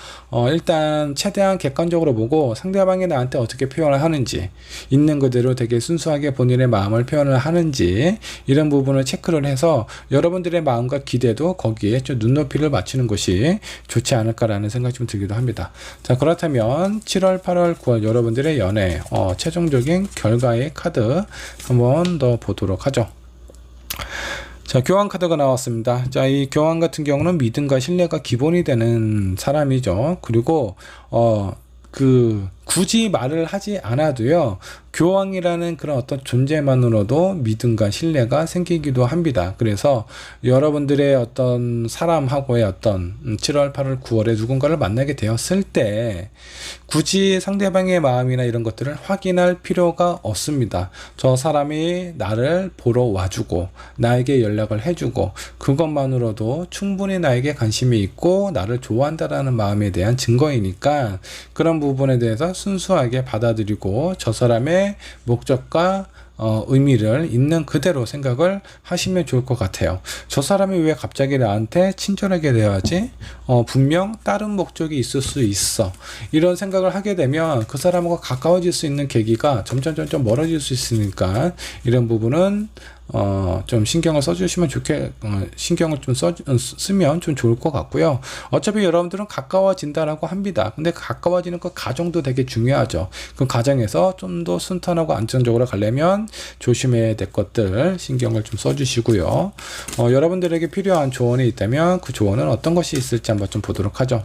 일단 최대한 객관적으로 보고 상대방이 나한테 어떻게 표현을 하는지 있는 그대로 되게 순수하게 본인의 마음을 표현을 하는지 이런 부분을 체크를 해서 여러분들의 마음과 기대도 거기에 좀 눈높이를 맞추는 것이 좋지 않을까라는 생각이 좀 들기도 합니다. 자, 그렇다면 7월, 8월, 9월 여러분들의 연애 최종적인 결과의 카드 한번 더 보도록 하죠. 자, 교환 카드가 나왔습니다. 자, 이 교환 같은 경우는 믿음과 신뢰가 기본이 되는 사람이죠. 그리고 굳이 말을 하지 않아도요, 교황이라는 그런 어떤 존재만으로도 믿음과 신뢰가 생기기도 합니다. 그래서 여러분들의 어떤 사람하고의 어떤 7월, 8월, 9월에 누군가를 만나게 되었을 때 굳이 상대방의 마음이나 이런 것들을 확인할 필요가 없습니다. 저 사람이 나를 보러 와주고 나에게 연락을 해주고 그것만으로도 충분히 나에게 관심이 있고 나를 좋아한다라는 마음에 대한 증거이니까 그런 부분에 대해서 순수하게 받아들이고 저 사람의 목적과 의미를 있는 그대로 생각을 하시면 좋을 것 같아요. 저 사람이 왜 갑자기 나한테 친절하게 대하지? 분명 다른 목적이 있을 수 있어. 이런 생각을 하게 되면 그 사람하고 가까워질 수 있는 계기가 점점 멀어질 수 있으니까 이런 부분은 좀 신경을 써주시면 신경을 좀 쓰면 좀 좋을 것 같고요. 어차피 여러분들은 가까워진다라고 합니다. 근데 가까워지는 그 과정도 되게 중요하죠. 그 과정에서 좀 더 순탄하고 안정적으로 가려면 조심해야 될 것들 신경을 좀 써주시고요. 여러분들에게 필요한 조언이 있다면 그 조언은 어떤 것이 있을지 한번 좀 보도록 하죠.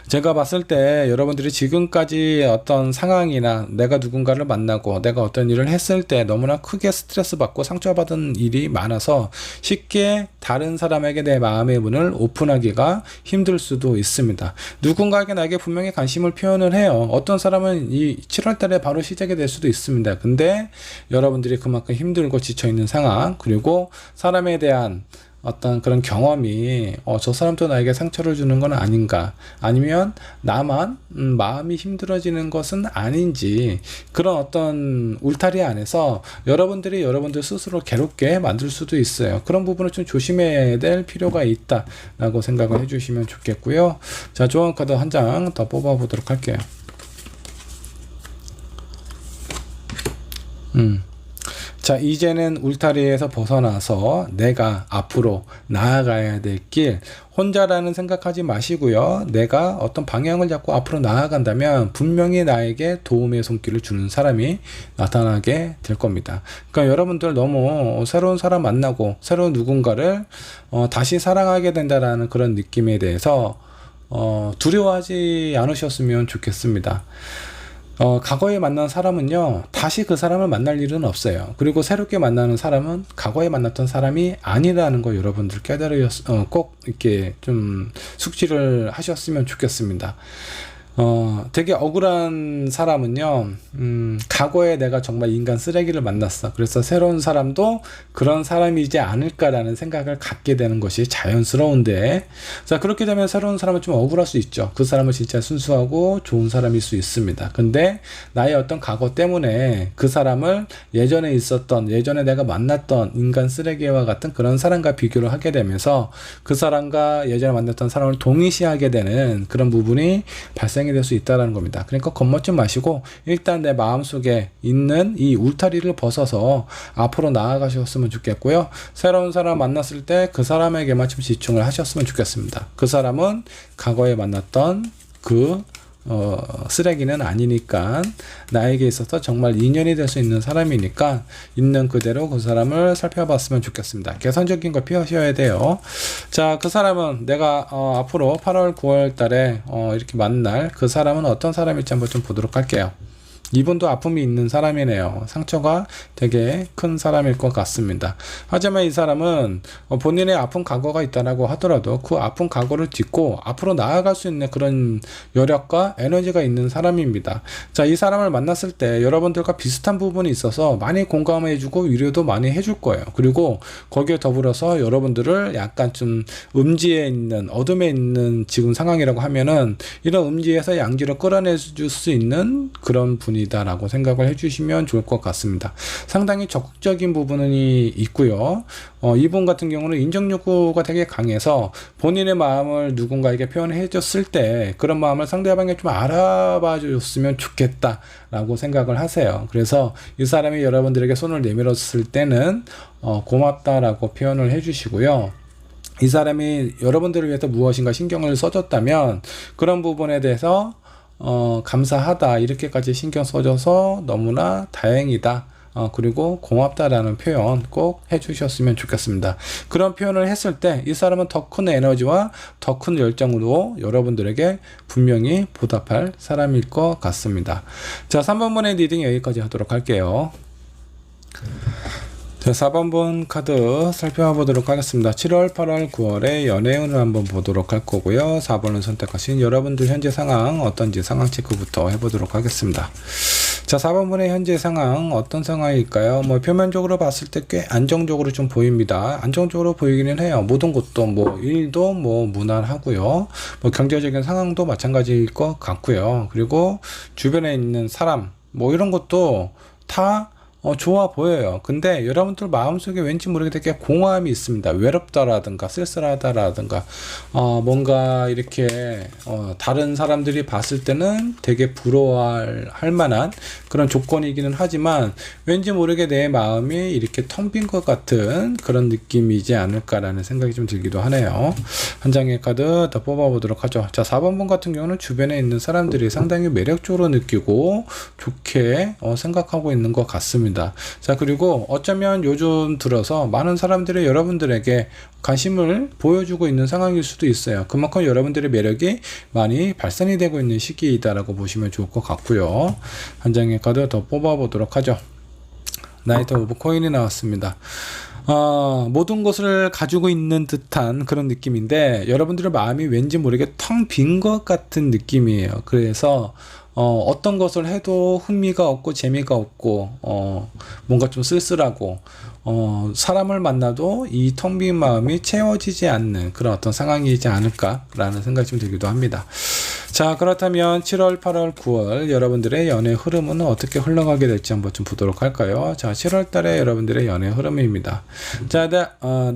제가 봤을 때 여러분들이 지금까지 어떤 상황이나 내가 누군가를 만나고 내가 어떤 일을 했을 때 너무나 크게 스트레스 받고 상처받은 일이 많아서 쉽게 다른 사람에게 내 마음의 문을 오픈하기가 힘들 수도 있습니다. 누군가에게 나에게 분명히 관심을 표현을 해요. 어떤 사람은 이 7월 달에 바로 시작이 될 수도 있습니다. 근데 여러분들이 그만큼 힘들고 지쳐있는 상황, 그리고 사람에 대한 어떤 그런 경험이 저 사람도 나에게 상처를 주는 건 아닌가, 아니면 나만 마음이 힘들어지는 것은 아닌지, 그런 어떤 울타리 안에서 여러분들이 여러분들 스스로 괴롭게 만들 수도 있어요. 그런 부분을 좀 조심해야 될 필요가 있다 라고 생각을 해주시면 좋겠고요. 자, 조언 카드 한 장 더 뽑아 보도록 할게요. 자, 이제는 울타리에서 벗어나서 내가 앞으로 나아가야 될 길, 혼자라는 생각하지 마시고요. 내가 어떤 방향을 잡고 앞으로 나아간다면 분명히 나에게 도움의 손길을 주는 사람이 나타나게 될 겁니다. 그러니까 여러분들 너무 새로운 사람 만나고 새로운 누군가를 다시 사랑하게 된다라는 그런 느낌에 대해서 두려워하지 않으셨으면 좋겠습니다. 과거에 만난 사람은요, 다시 그 사람을 만날 일은 없어요. 그리고 새롭게 만나는 사람은 과거에 만났던 사람이 아니라는 거 여러분들 꼭 이렇게 좀 숙지를 하셨으면 좋겠습니다. 되게 억울한 사람은요, 과거에 내가 정말 인간 쓰레기를 만났어. 그래서 새로운 사람도 그런 사람이지 않을까라는 생각을 갖게 되는 것이 자연스러운데, 자, 그렇게 되면 새로운 사람은 좀 억울할 수 있죠. 그 사람은 진짜 순수하고 좋은 사람일 수 있습니다. 근데 나의 어떤 과거 때문에 그 사람을 예전에 내가 만났던 인간 쓰레기와 같은 그런 사람과 비교를 하게 되면서 그 사람과 예전에 만났던 사람을 동일시하게 되는 그런 부분이 발생이 될 수 있다는 겁니다. 그러니까 겁먹지 마시고 일단 내 마음속에 있는 이 울타리를 벗어서 앞으로 나아가셨으면 좋겠고요. 새로운 사람 만났을 때 그 사람에게만 좀 집중을 하셨으면 좋겠습니다. 그 사람은 과거에 만났던 그 쓰레기는 아니니까, 나에게 있어서 정말 인연이 될 수 있는 사람이니까 있는 그대로 그 사람을 살펴봤으면 좋겠습니다. 개선적인 걸 피하셔야 돼요. 자, 그 사람은 내가 앞으로 8월 9월 달에 이렇게 만날 그 사람은 어떤 사람일지 한번 좀 보도록 할게요. 이분도 아픔이 있는 사람이네요. 상처가 되게 큰 사람일 것 같습니다. 하지만 이 사람은 본인의 아픈 과거가 있다라고 하더라도 그 아픈 과거를 딛고 앞으로 나아갈 수 있는 그런 여력과 에너지가 있는 사람입니다. 자, 이 사람을 만났을 때 여러분들과 비슷한 부분이 있어서 많이 공감해주고 위로도 많이 해줄 거예요. 그리고 거기에 더불어서 여러분들을 약간 좀 음지에 있는, 어둠에 있는 지금 상황이라고 하면은 이런 음지에서 양지로 끌어내줄 수 있는 그런 분이 라고 생각을 해주시면 좋을 것 같습니다. 상당히 적극적인 부분이 있고요. 이분 같은 경우는 인정 욕구가 되게 강해서 본인의 마음을 누군가에게 표현해 줬을 때 그런 마음을 상대방이 좀 알아봐 줬으면 좋겠다 라고 생각을 하세요. 그래서 이 사람이 여러분들에게 손을 내밀었을 때는 고맙다라고 표현을 해 주시고요. 이 사람이 여러분들을 위해서 무엇인가 신경을 써줬다면 그런 부분에 대해서 감사하다, 이렇게까지 신경 써줘서 너무나 다행이다, 그리고 고맙다라는 표현 꼭 해주셨으면 좋겠습니다. 그런 표현을 했을 때 이 사람은 더 큰 에너지와 더 큰 열정으로 여러분들에게 분명히 보답할 사람일 것 같습니다. 자, 3번분의 리딩 여기까지 하도록 할게요. 자, 4번분 카드 살펴보도록 하겠습니다. 7월, 8월, 9월의 연애운을 한번 보도록 할 거고요. 4번을 선택하신 여러분들 현재 상황 어떤지 상황 체크부터 해보도록 하겠습니다. 자, 4번분의 현재 상황 어떤 상황일까요? 뭐 표면적으로 봤을 때 꽤 안정적으로 좀 보입니다. 안정적으로 보이기는 해요. 모든 것도 뭐 일도 뭐 무난하고요. 뭐 경제적인 상황도 마찬가지일 것 같고요. 그리고 주변에 있는 사람 뭐 이런 것도 다 좋아 보여요. 근데 여러분들 마음속에 왠지 모르게 되게 공허함이 있습니다. 외롭다라든가 쓸쓸하다라든가 뭔가 이렇게 다른 사람들이 봤을 때는 되게 부러워할 만한 그런 조건이기는 하지만 왠지 모르게 내 마음이 이렇게 텅 빈 것 같은 그런 느낌이지 않을까라는 생각이 좀 들기도 하네요. 한 장의 카드 더 뽑아보도록 하죠. 자, 4번분 같은 경우는 주변에 있는 사람들이 상당히 매력적으로 느끼고 좋게 생각하고 있는 것 같습니다. 있습니다. 자, 그리고 어쩌면 요즘 들어서 많은 사람들이 여러분들에게 관심을 보여주고 있는 상황일 수도 있어요. 그만큼 여러분들의 매력이 많이 발산이 되고 있는 시기이다라고 보시면 좋을 것 같고요. 한 장의 카드 더 뽑아보도록 하죠. 나이트 오브 코인이 나왔습니다. 모든 것을 가지고 있는 듯한 그런 느낌인데 여러분들의 마음이 왠지 모르게 텅 빈 것 같은 느낌이에요. 그래서 어떤 것을 해도 흥미가 없고 재미가 없고 뭔가 좀 쓸쓸하고 사람을 만나도 이 텅 빈 마음이 채워지지 않는 그런 어떤 상황이지 않을까라는 생각이 좀 들기도 합니다. 자, 그렇다면 7월, 8월, 9월 여러분들의 연애 흐름은 어떻게 흘러가게 될지 한번 좀 보도록 할까요? 자, 7월 달에 여러분들의 연애 흐름입니다. 자,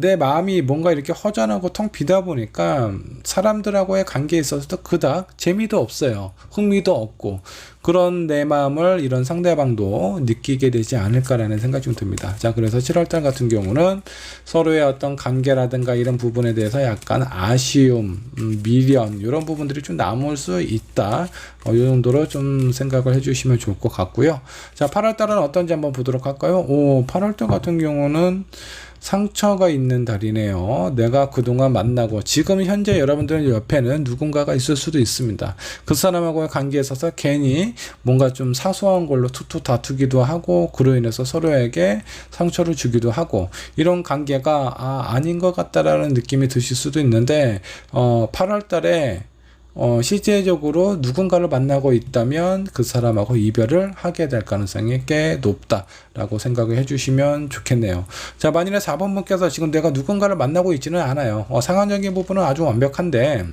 내 마음이 뭔가 이렇게 허전하고 텅 비다 보니까 사람들하고의 관계에 있어서도 그닥 재미도 없어요. 흥미도 없고 그런 내 마음을 이런 상대방도 느끼게 되지 않을까라는 생각이 좀 듭니다. 자, 그래서 7월달 같은 경우는 서로의 어떤 관계라든가 이런 부분에 대해서 약간 아쉬움, 미련 이런 부분들이 좀 남을 수 있다. 이 정도로 좀 생각을 해주시면 좋을 것 같고요. 자, 8월달은 어떤지 한번 보도록 할까요? 8월달 같은 경우는 상처가 있는 달이네요. 내가 그동안 만나고 지금 현재 여러분들 옆에는 누군가가 있을 수도 있습니다. 그 사람하고의 관계에 있어서 괜히 뭔가 좀 사소한 걸로 툭툭 다투기도 하고 그로 인해서 서로에게 상처를 주기도 하고 이런 관계가 아닌 것 같다라는 느낌이 드실 수도 있는데 8월 달에 실제적으로 누군가를 만나고 있다면 그 사람하고 이별을 하게 될 가능성이 꽤 높다라고 생각을 해주시면 좋겠네요. 자, 만일에 4번 분께서 지금 내가 누군가를 만나고 있지는 않아요. 상황적인 부분은 아주 완벽한데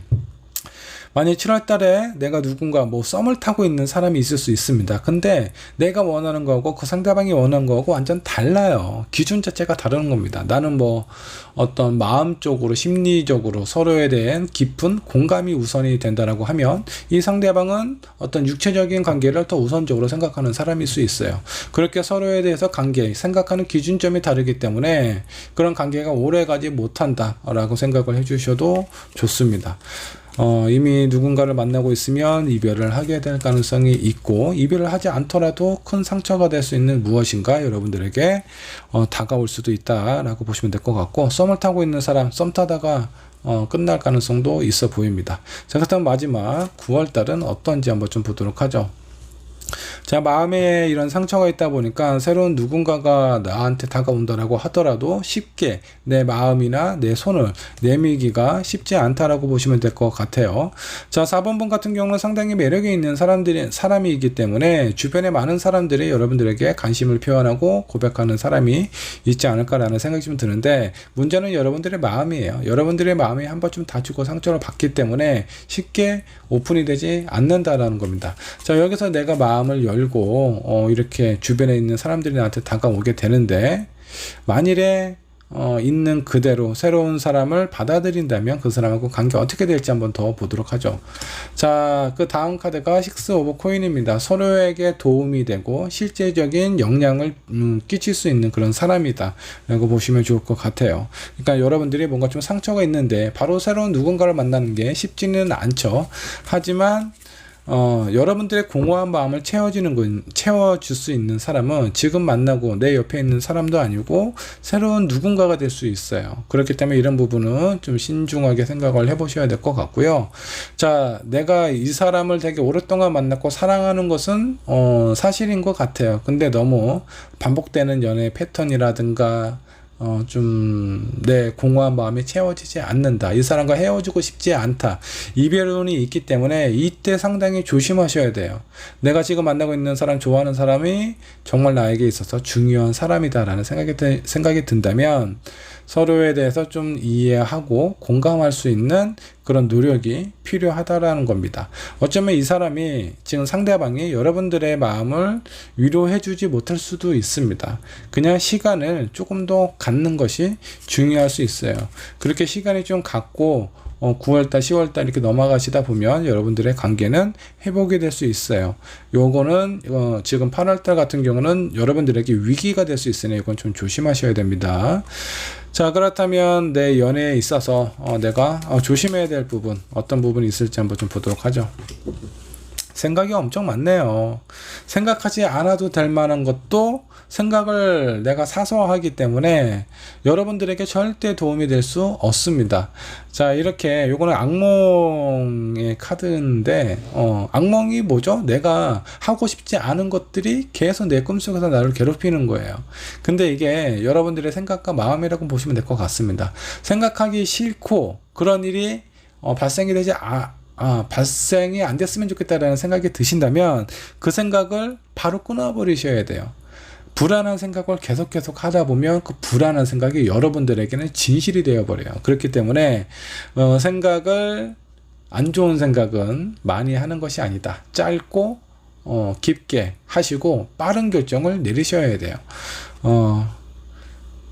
만약 7월 달에 내가 누군가 썸을 타고 있는 사람이 있을 수 있습니다. 근데 내가 원하는 거하고 그 상대방이 원하는 거하고 완전 달라요. 기준 자체가 다른 겁니다. 나는 어떤 마음적으로 심리적으로 서로에 대한 깊은 공감이 우선이 된다라고 하면 이 상대방은 어떤 육체적인 관계를 더 우선적으로 생각하는 사람일 수 있어요. 그렇게 서로에 대해서 생각하는 기준점이 다르기 때문에 그런 관계가 오래가지 못한다라고 생각을 해주셔도 좋습니다. 이미 누군가를 만나고 있으면 이별을 하게 될 가능성이 있고 이별을 하지 않더라도 큰 상처가 될 수 있는 무엇인가 여러분들에게 다가올 수도 있다라고 보시면 될 것 같고 썸을 타고 있는 사람 썸 타다가 끝날 가능성도 있어 보입니다. 자, 그렇다면 마지막 9월달은 어떤지 한번 좀 보도록 하죠. 자, 마음에 이런 상처가 있다 보니까 새로운 누군가가 나한테 다가온다라고 하더라도 쉽게 내 마음이나 내 손을 내밀기가 쉽지 않다라고 보시면 될 것 같아요. 자, 4번 분 같은 경우는 상당히 매력이 있는 사람이기 때문에 주변에 많은 사람들이 여러분들에게 관심을 표현하고 고백하는 사람이 있지 않을까라는 생각이 좀 드는데 문제는 여러분들의 마음이에요. 여러분들의 마음이 한 번쯤 다치고 상처를 받기 때문에 쉽게 오픈이 되지 않는다라는 겁니다. 자, 여기서 내가 마음을 열고 이렇게 주변에 있는 사람들이 나한테 다가오게 되는데 만일에 있는 그대로 새로운 사람을 받아들인다면 그 사람하고 관계 어떻게 될지 한번 더 보도록 하죠. 자, 그 다음 카드가 6 오브 코인입니다. 서로에게 도움이 되고 실제적인 영향을 끼칠 수 있는 그런 사람이다 라고 보시면 좋을 것 같아요. 그러니까 여러분들이 뭔가 좀 상처가 있는데 바로 새로운 누군가를 만나는 게 쉽지는 않죠. 하지만 여러분들의 공허한 마음을 채워줄 수 있는 사람은 지금 만나고 내 옆에 있는 사람도 아니고 새로운 누군가가 될 수 있어요. 그렇기 때문에 이런 부분은 좀 신중하게 생각을 해보셔야 될 것 같고요. 자, 내가 이 사람을 되게 오랫동안 만났고 사랑하는 것은 사실인 것 같아요. 근데 너무 반복되는 연애 패턴이라든가 좀 내 공허한 마음이 채워지지 않는다. 이 사람과 헤어지고 싶지 않다. 이별운이 있기 때문에 이때 상당히 조심하셔야 돼요. 내가 지금 만나고 있는 사람, 좋아하는 사람이 정말 나에게 있어서 중요한 사람이다라는 생각이 든다면 서로에 대해서 좀 이해하고 공감할 수 있는 그런 노력이 필요하다라는 겁니다. 어쩌면 이 사람이 지금 상대방이 여러분들의 마음을 위로해주지 못할 수도 있습니다. 그냥 시간을 조금 더 갖는 것이 중요할 수 있어요. 그렇게 시간이 좀 갖고 9월달, 10월달 이렇게 넘어가시다 보면 여러분들의 관계는 회복이 될 수 있어요. 요거는 지금 8월달 같은 경우는 여러분들에게 위기가 될 수 있으니 이건 좀 조심하셔야 됩니다. 자, 그렇다면 내 연애에 있어서 내가 조심해야 될 부분 어떤 부분이 있을지 한번 좀 보도록 하죠. 생각이 엄청 많네요. 생각하지 않아도 될 만한 것도 생각을 내가 사서 하기 때문에 여러분들에게 절대 도움이 될 수 없습니다. 자, 이렇게 요거는 악몽의 카드인데 악몽이 뭐죠? 내가 하고 싶지 않은 것들이 계속 내 꿈속에서 나를 괴롭히는 거예요. 근데 이게 여러분들의 생각과 마음이라고 보시면 될 것 같습니다. 생각하기 싫고 그런 일이 발생이 되지 발생이 안 됐으면 좋겠다라는 생각이 드신다면 그 생각을 바로 끊어버리셔야 돼요. 불안한 생각을 계속 하다 보면 그 불안한 생각이 여러분들에게는 진실이 되어버려요. 그렇기 때문에 생각을 안 좋은 생각은 많이 하는 것이 아니다. 짧고 깊게 하시고 빠른 결정을 내리셔야 돼요.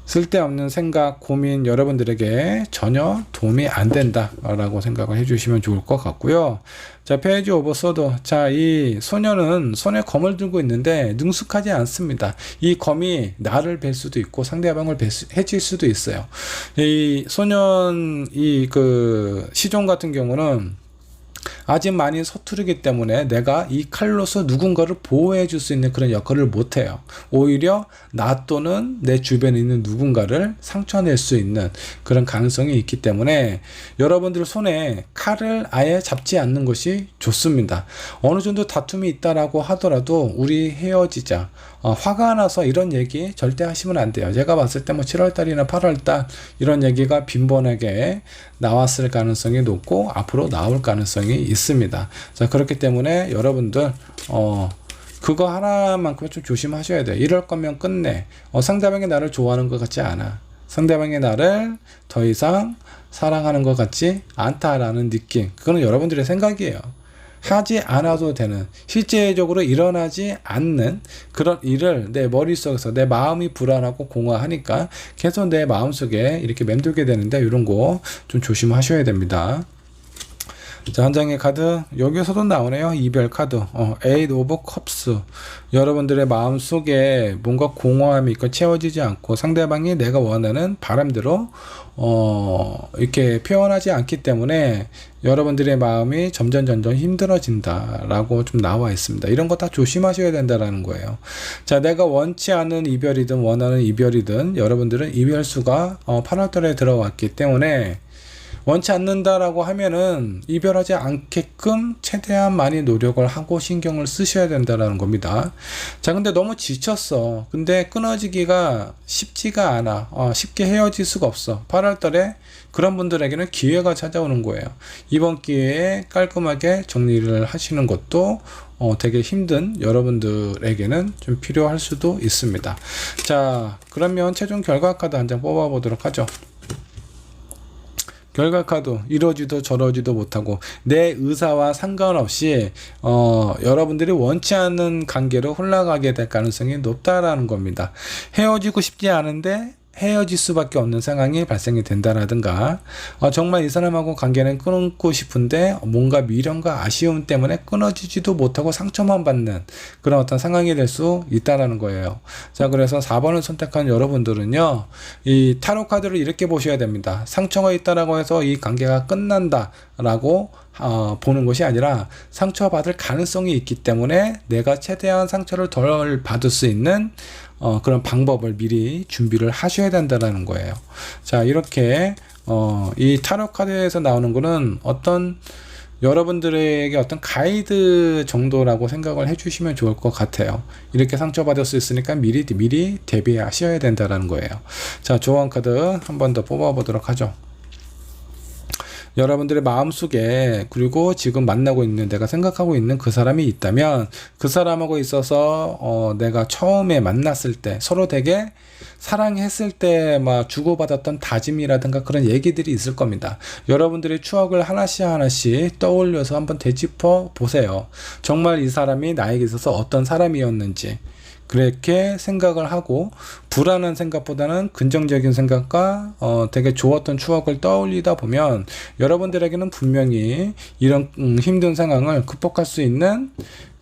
쓸데없는 생각, 고민 여러분들에게 전혀 도움이 안 된다 라고 생각을 해주시면 좋을 것 같고요. 자, 페이지 오브 소드. 자, 이 소녀는 손에 검을 들고 있는데 능숙하지 않습니다. 이 검이 나를 뵐 수도 있고 상대방을 해칠 수도 있어요. 이 소년 시종 같은 경우는 아직 많이 서투르기 때문에 내가 이 칼로서 누군가를 보호해 줄 수 있는 그런 역할을 못해요. 오히려 나 또는 내 주변에 있는 누군가를 상처낼 수 있는 그런 가능성이 있기 때문에 여러분들 손에 칼을 아예 잡지 않는 것이 좋습니다. 어느 정도 다툼이 있다라고 하더라도 우리 헤어지자, 화가 나서 이런 얘기 절대 하시면 안 돼요. 제가 봤을 때 뭐 7월달이나 8월달 이런 얘기가 빈번하게 나왔을 가능성이 높고 앞으로 나올 가능성이 있습니다. 자, 그렇기 때문에 여러분들 그거 하나만큼 좀 조심하셔야 돼요. 이럴 거면 끝내. 상대방이 나를 좋아하는 것 같지 않아. 상대방이 나를 더 이상 사랑하는 것 같지 않다라는 느낌. 그거는 여러분들의 생각이에요. 하지 않아도 되는, 실제적으로 일어나지 않는 그런 일을 내 머릿속에서 내 마음이 불안하고 공허하니까 계속 내 마음속에 이렇게 맴돌게 되는데 이런 거 좀 조심하셔야 됩니다. 자, 한 장의 카드 여기서도 나오네요. 이별 카드. Eight of Cups. 여러분들의 마음속에 뭔가 공허함이 있고 채워지지 않고 상대방이 내가 원하는 바람대로 이렇게 표현하지 않기 때문에 여러분들의 마음이 점점 힘들어진다 라고 좀 나와 있습니다. 이런 거 다 조심하셔야 된다라는 거예요. 자, 내가 원치 않은 이별이든 원하는 이별이든 여러분들은 이별수가 8월달에 들어왔기 때문에 원치 않는다라고 하면은 이별하지 않게끔 최대한 많이 노력을 하고 신경을 쓰셔야 된다라는 겁니다. 자, 근데 너무 지쳤어. 근데 끊어지기가 쉽지가 않아. 쉽게 헤어질 수가 없어. 8월달에 그런 분들에게는 기회가 찾아오는 거예요. 이번 기회에 깔끔하게 정리를 하시는 것도 되게 힘든 여러분들에게는 좀 필요할 수도 있습니다. 자, 그러면 최종 결과 카드 한 장 뽑아 보도록 하죠. 결과 카드, 이러지도 저러지도 못하고 내 의사와 상관없이 여러분들이 원치 않는 관계로 흘러가게 될 가능성이 높다라는 겁니다. 헤어지고 싶지 않은데 헤어질 수밖에 없는 상황이 발생이 된다라든가 정말 이 사람하고 관계는 끊고 싶은데 뭔가 미련과 아쉬움 때문에 끊어지지도 못하고 상처만 받는 그런 어떤 상황이 될 수 있다라는 거예요. 자, 그래서 4번을 선택한 여러분들은요, 이 타로 카드를 이렇게 보셔야 됩니다. 상처가 있다라고 해서 이 관계가 끝난다라고 보는 것이 아니라 상처받을 가능성이 있기 때문에 내가 최대한 상처를 덜 받을 수 있는 그런 방법을 미리 준비를 하셔야 된다는 거예요. 자, 이렇게 이 타로 카드에서 나오는 거는 어떤 여러분들에게 어떤 가이드 정도라고 생각을 해주시면 좋을 것 같아요. 이렇게 상처받을 수 있으니까 미리 대비하셔야 된다는 거예요. 자, 조언 카드 한 번 더 뽑아보도록 하죠. 여러분들의 마음속에, 그리고 지금 만나고 있는, 내가 생각하고 있는 그 사람이 있다면 그 사람하고 있어서 내가 처음에 만났을 때 서로 되게 사랑했을 때 막 주고받았던 다짐이라든가 그런 얘기들이 있을 겁니다. 여러분들의 추억을 하나씩 떠올려서 한번 되짚어 보세요. 정말 이 사람이 나에게 있어서 어떤 사람이었는지 그렇게 생각을 하고, 불안한 생각보다는 긍정적인 생각과 되게 좋았던 추억을 떠올리다 보면 여러분들에게는 분명히 이런 힘든 상황을 극복할 수 있는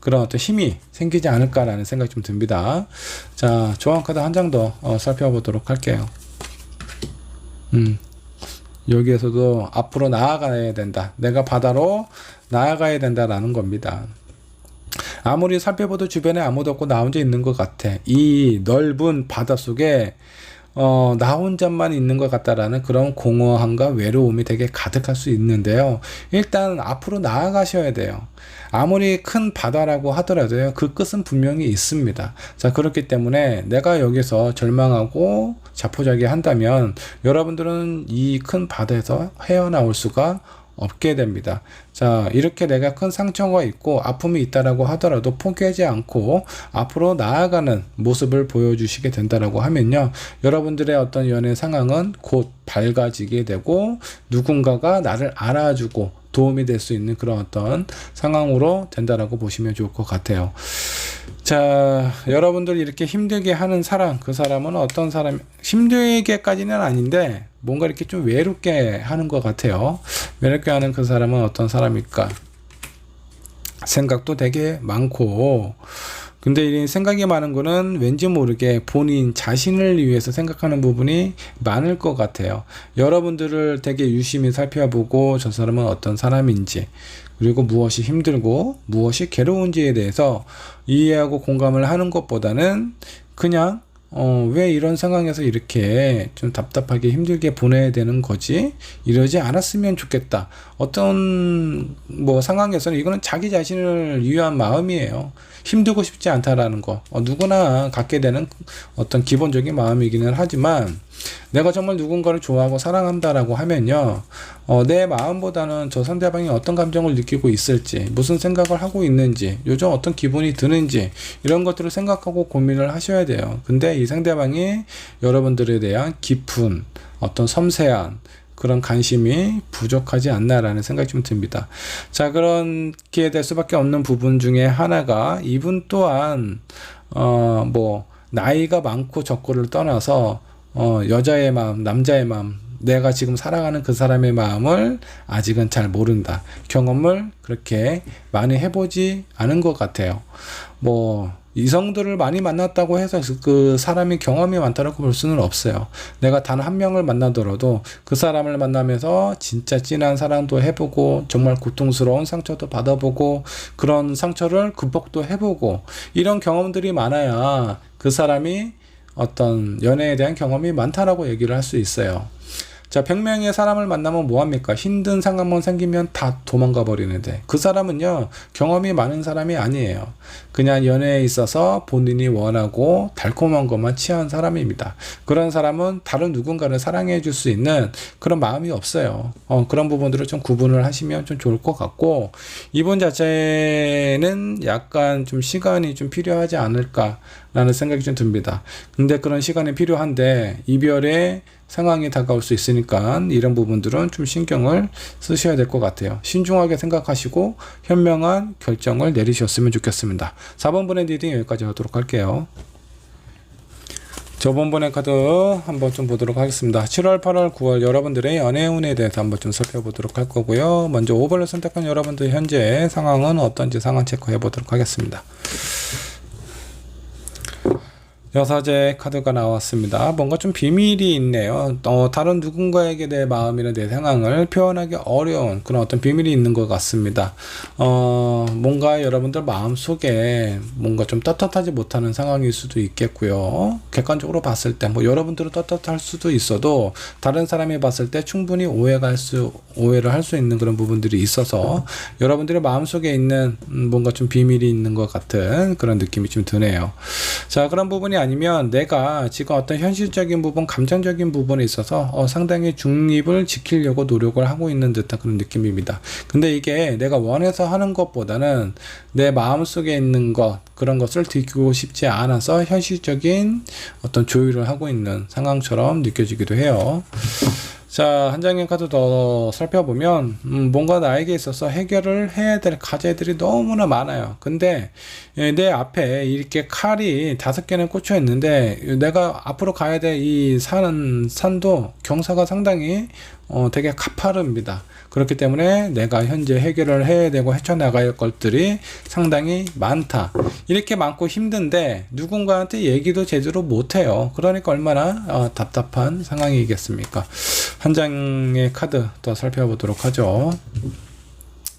그런 어떤 힘이 생기지 않을까라는 생각이 좀 듭니다. 자, 조언 카드 한 장 더 살펴보도록 할게요. 여기에서도 앞으로 나아가야 된다. 내가 바다로 나아가야 된다라는 겁니다. 아무리 살펴봐도 주변에 아무도 없고 나 혼자 있는 것 같아. 이 넓은 바닷속에 나 혼자만 있는 것 같다라는 그런 공허함과 외로움이 되게 가득할 수 있는데요. 일단 앞으로 나아가셔야 돼요. 아무리 큰 바다라고 하더라도요, 그 끝은 분명히 있습니다. 자, 그렇기 때문에 내가 여기서 절망하고 자포자기 한다면 여러분들은 이 큰 바다에서 헤어나올 수가 없게 됩니다. 자, 이렇게 내가 큰 상처가 있고 아픔이 있다라고 하더라도 포기하지 않고 앞으로 나아가는 모습을 보여주시게 된다라고 하면요, 여러분들의 어떤 연애 상황은 곧 밝아지게 되고 누군가가 나를 알아주고 도움이 될 수 있는 그런 어떤 상황으로 된다라고 보시면 좋을 것 같아요. 자, 여러분들 이렇게 힘들게 하는 사람, 그 사람은 어떤 사람, 힘들게까지는 아닌데 뭔가 이렇게 좀 외롭게 하는 것 같아요. 외롭게 하는 그 사람은 어떤 사람일까? 생각도 되게 많고, 근데 이 생각이 많은 거는 왠지 모르게 본인 자신을 위해서 생각하는 부분이 많을 것 같아요. 여러분들을 되게 유심히 살펴보고 저 사람은 어떤 사람인지, 그리고 무엇이 힘들고 무엇이 괴로운지에 대해서 이해하고 공감을 하는 것보다는 그냥 왜 이런 상황에서 이렇게 좀 답답하게 힘들게 보내야 되는 거지? 이러지 않았으면 좋겠다. 어떤 상황에서는 이거는 자기 자신을 위한 마음이에요. 힘들고 싶지 않다라는 거. 누구나 갖게 되는 어떤 기본적인 마음이기는 하지만 내가 정말 누군가를 좋아하고 사랑한다라고 하면요, 내 마음보다는 저 상대방이 어떤 감정을 느끼고 있을지, 무슨 생각을 하고 있는지, 요즘 어떤 기분이 드는지, 이런 것들을 생각하고 고민을 하셔야 돼요. 근데 이 상대방이 여러분들에 대한 깊은 어떤 섬세한 그런 관심이 부족하지 않나라는 생각이 좀 듭니다. 자, 그렇게 될 수밖에 없는 부분 중에 하나가 이분 또한 나이가 많고 적고를 떠나서 여자의 마음, 남자의 마음, 내가 지금 사랑하는 그 사람의 마음을 아직은 잘 모른다. 경험을 그렇게 많이 해보지 않은 것 같아요. 이성들을 많이 만났다고 해서 그 사람이 경험이 많다고 볼 수는 없어요. 내가 단 한 명을 만나더라도 그 사람을 만나면서 진짜 진한 사랑도 해보고 정말 고통스러운 상처도 받아보고 그런 상처를 극복도 해보고 이런 경험들이 많아야 그 사람이 어떤 연애에 대한 경험이 많다라고 얘기를 할 수 있어요. 자, 100명의 사람을 만나면 뭐합니까? 힘든 상황만 생기면 다 도망가 버리는데 그 사람은요, 경험이 많은 사람이 아니에요. 그냥 연애에 있어서 본인이 원하고 달콤한 것만 취한 사람입니다. 그런 사람은 다른 누군가를 사랑해 줄 수 있는 그런 마음이 없어요. 그런 부분들을 좀 구분을 하시면 좀 좋을 것 같고, 이분 자체는 약간 좀 시간이 좀 필요하지 않을까라는 생각이 좀 듭니다. 근데 그런 시간이 필요한데 이별의 상황이 다가올 수 있으니까 이런 부분들은 좀 신경을 쓰셔야 될 것 같아요. 신중하게 생각하시고 현명한 결정을 내리셨으면 좋겠습니다. 4번 분의 리딩 여기까지 하도록 할게요. 저번번의 카드 한번 좀 보도록 하겠습니다. 7월, 8월, 9월 여러분들의 연애 운에 대해서 한번 좀 살펴보도록 할 거고요. 먼저 5번을 선택한 여러분들 현재 상황은 어떤지 상황 체크해 보도록 하겠습니다. 여사제 카드가 나왔습니다. 뭔가 좀 비밀이 있네요. 다른 누군가에게 내 마음이나 내 상황을 표현하기 어려운 그런 어떤 비밀이 있는 것 같습니다. 뭔가 여러분들 마음속에 뭔가 좀 떳떳하지 못하는 상황일 수도 있겠고요. 객관적으로 봤을 때 여러분들은 떳떳할 수도 있어도 다른 사람이 봤을 때 충분히 오해를 할 수 있는 그런 부분들이 있어서 여러분들의 마음속에 있는 뭔가 좀 비밀이 있는 것 같은 그런 느낌이 좀 드네요. 자, 그런 부분이 아니면 내가 지금 어떤 현실적인 부분, 감정적인 부분에 있어서 상당히 중립을 지키려고 노력을 하고 있는 듯한 그런 느낌입니다. 근데 이게 내가 원해서 하는 것보다는 내 마음속에 있는 것, 그런 것을 들키고 싶지 않아서 현실적인 어떤 조율을 하고 있는 상황처럼 느껴지기도 해요. 자, 한 장의 카드 더 살펴보면 뭔가 나에게 있어서 해결을 해야 될 과제들이 너무나 많아요. 근데 내 앞에 이렇게 칼이 5개는 꽂혀 있는데 내가 앞으로 가야 될 이 산도 경사가 상당히 되게 가파릅니다. 그렇기 때문에 내가 현재 해결을 해야 되고 헤쳐나갈 것들이 상당히 많다. 이렇게 많고 힘든데 누군가한테 얘기도 제대로 못해요. 그러니까 얼마나 답답한 상황이겠습니까? 한 장의 카드 더 살펴보도록 하죠.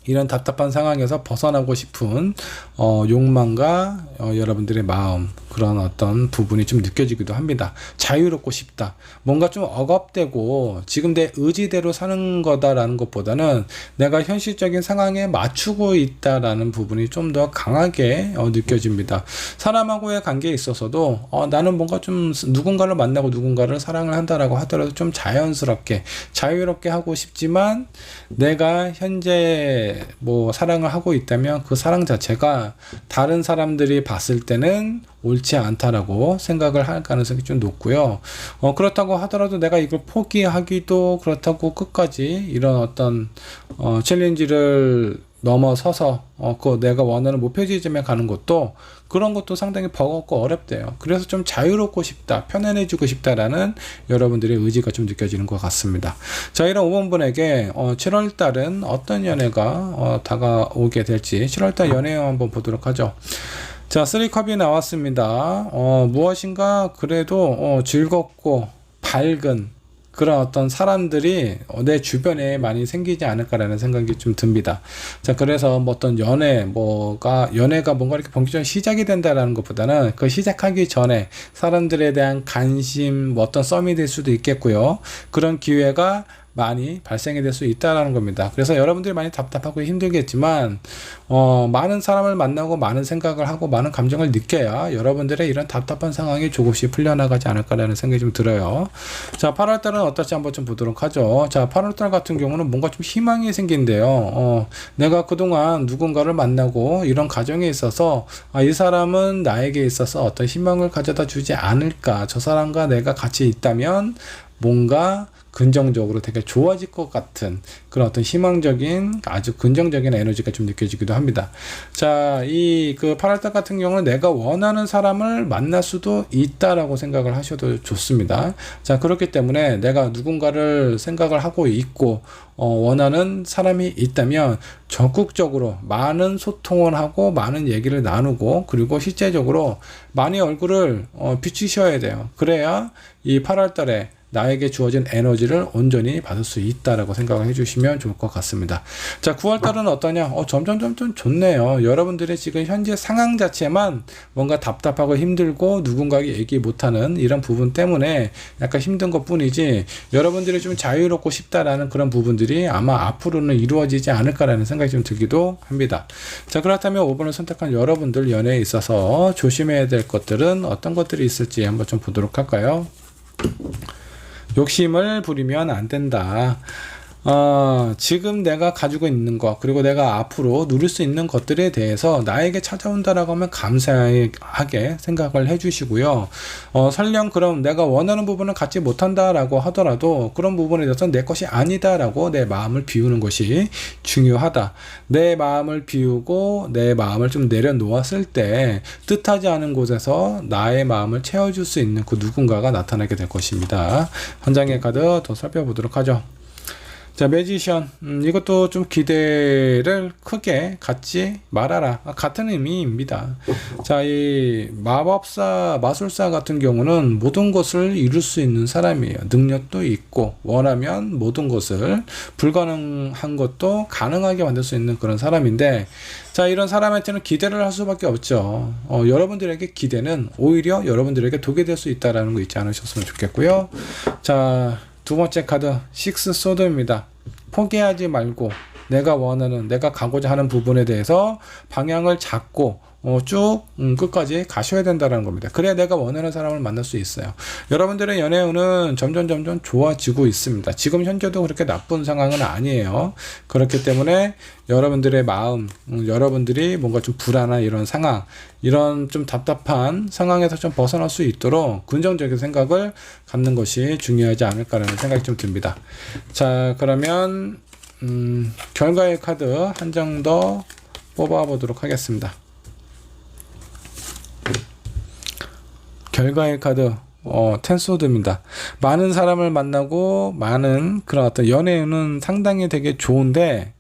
이런 답답한 상황에서 벗어나고 싶은 욕망과 여러분들의 마음, 그런 어떤 부분이 좀 느껴지기도 합니다. 자유롭고 싶다. 뭔가 좀 억압되고 지금 내 의지대로 사는 거다라는 것보다는 내가 현실적인 상황에 맞추고 있다라는 부분이 좀 더 강하게 느껴집니다. 사람하고의 관계에 있어서도 나는 뭔가 좀 누군가를 만나고 누군가를 사랑을 한다라고 하더라도 좀 자연스럽게 자유롭게 하고 싶지만, 내가 현재 뭐 사랑을 하고 있다면 그 사랑 자체가 다른 사람들이 봤을 때는 옳지 않다라고 생각을 할 가능성이 좀 높고요. 그렇다고 하더라도 내가 이걸 포기하기도 그렇다고 끝까지 이런 어떤 챌린지를 넘어서서 그 내가 원하는 목표 지점에 가는 것도, 그런 것도 상당히 버겁고 어렵대요. 그래서 좀 자유롭고 싶다, 편안해지고 싶다라는 여러분들의 의지가 좀 느껴지는 것 같습니다. 자, 이런 5번분에게 7월달은 어떤 연애가 다가오게 될지 7월달 연애형 한번 보도록 하죠. 자, 3컵이 나왔습니다. 무엇인가 그래도 즐겁고 밝은 그런 어떤 사람들이 내 주변에 많이 생기지 않을까라는 생각이 좀 듭니다. 자, 그래서 뭐 어떤 연애가 뭔가 이렇게 본격적으로 시작이 된다라는 것보다는 그 시작하기 전에 사람들에 대한 관심, 뭐 어떤 썸이 될 수도 있겠고요. 그런 기회가 많이 발생이 될 수 있다라는 겁니다. 그래서 여러분들이 많이 답답하고 힘들겠지만 많은 사람을 만나고 많은 생각을 하고 많은 감정을 느껴야 여러분들의 이런 답답한 상황이 조금씩 풀려나가지 않을까라는 생각이 좀 들어요. 자, 8월달은 어떨지 한번 좀 보도록 하죠. 자, 8월달 같은 경우는 뭔가 좀 희망이 생긴대요. 내가 그동안 누군가를 만나고 이런 과정에 있어서 이 사람은 나에게 있어서 어떤 희망을 가져다 주지 않을까, 저 사람과 내가 같이 있다면 뭔가 긍정적으로 되게 좋아질 것 같은 그런 어떤 희망적인 아주 긍정적인 에너지가 좀 느껴지기도 합니다. 자, 이 그 8월달 같은 경우는 내가 원하는 사람을 만날 수도 있다라고 생각을 하셔도 좋습니다. 자, 그렇기 때문에 내가 누군가를 생각을 하고 있고 원하는 사람이 있다면 적극적으로 많은 소통을 하고 많은 얘기를 나누고, 그리고 실제적으로 많이 얼굴을 비추셔야 돼요. 그래야 이 8월달에 나에게 주어진 에너지를 온전히 받을 수 있다라고 생각을 해주시면 좋을 것 같습니다. 자, 9월달은 어떠냐? 점점 좀 좋네요. 여러분들의 지금 현재 상황 자체만 뭔가 답답하고 힘들고 누군가에게 얘기 못하는 이런 부분 때문에 약간 힘든 것 뿐이지, 여러분들이 좀 자유롭고 싶다라는 그런 부분들이 아마 앞으로는 이루어지지 않을까라는 생각이 좀 들기도 합니다. 자, 그렇다면 5번을 선택한 여러분들 연애에 있어서 조심해야 될 것들은 어떤 것들이 있을지 한번 좀 보도록 할까요? 욕심을 부리면 안 된다. 지금 내가 가지고 있는 것, 그리고 내가 앞으로 누릴 수 있는 것들에 대해서 나에게 찾아온다라고 하면 감사하게 생각을 해주시고요. 설령 그럼 내가 원하는 부분을 갖지 못한다라고 하더라도 그런 부분에 대해서 내 것이 아니다라고 내 마음을 비우는 것이 중요하다. 내 마음을 비우고 내 마음을 좀 내려놓았을 때 뜻하지 않은 곳에서 나의 마음을 채워줄 수 있는 그 누군가가 나타나게 될 것입니다. 한 장의 카드 더 살펴보도록 하죠. 자, 매지션. 이것도 좀 기대를 크게 갖지 말아라. 같은 의미입니다. 자, 이 마법사, 마술사 같은 경우는 모든 것을 이룰 수 있는 사람이에요. 능력도 있고, 원하면 모든 것을, 불가능한 것도 가능하게 만들 수 있는 그런 사람인데, 자, 이런 사람한테는 기대를 할 수밖에 없죠. 여러분들에게 기대는 오히려 여러분들에게 독이 될 수 있다는 거 잊지 않으셨으면 좋겠고요. 자, 두 번째 카드, 식스 소드입니다. 포기하지 말고 내가 원하는, 내가 가고자 하는 부분에 대해서 방향을 잡고 쭉 끝까지 가셔야 된다는 겁니다. 그래야 내가 원하는 사람을 만날 수 있어요. 여러분들의 연애운은 점점 좋아지고 있습니다. 지금 현재도 그렇게 나쁜 상황은 아니에요. 그렇기 때문에 여러분들의 마음, 여러분들이 뭔가 좀 불안한 이런 상황, 이런 좀 답답한 상황에서 좀 벗어날 수 있도록 긍정적인 생각을 갖는 것이 중요하지 않을까라는 생각이 좀 듭니다. 자, 그러면 결과의 카드 한 장 더 뽑아보도록 하겠습니다. 결과의 카드 텐소드입니다. 많은 사람을 만나고 많은 그런 어떤 연애운은 상당히 되게 좋은데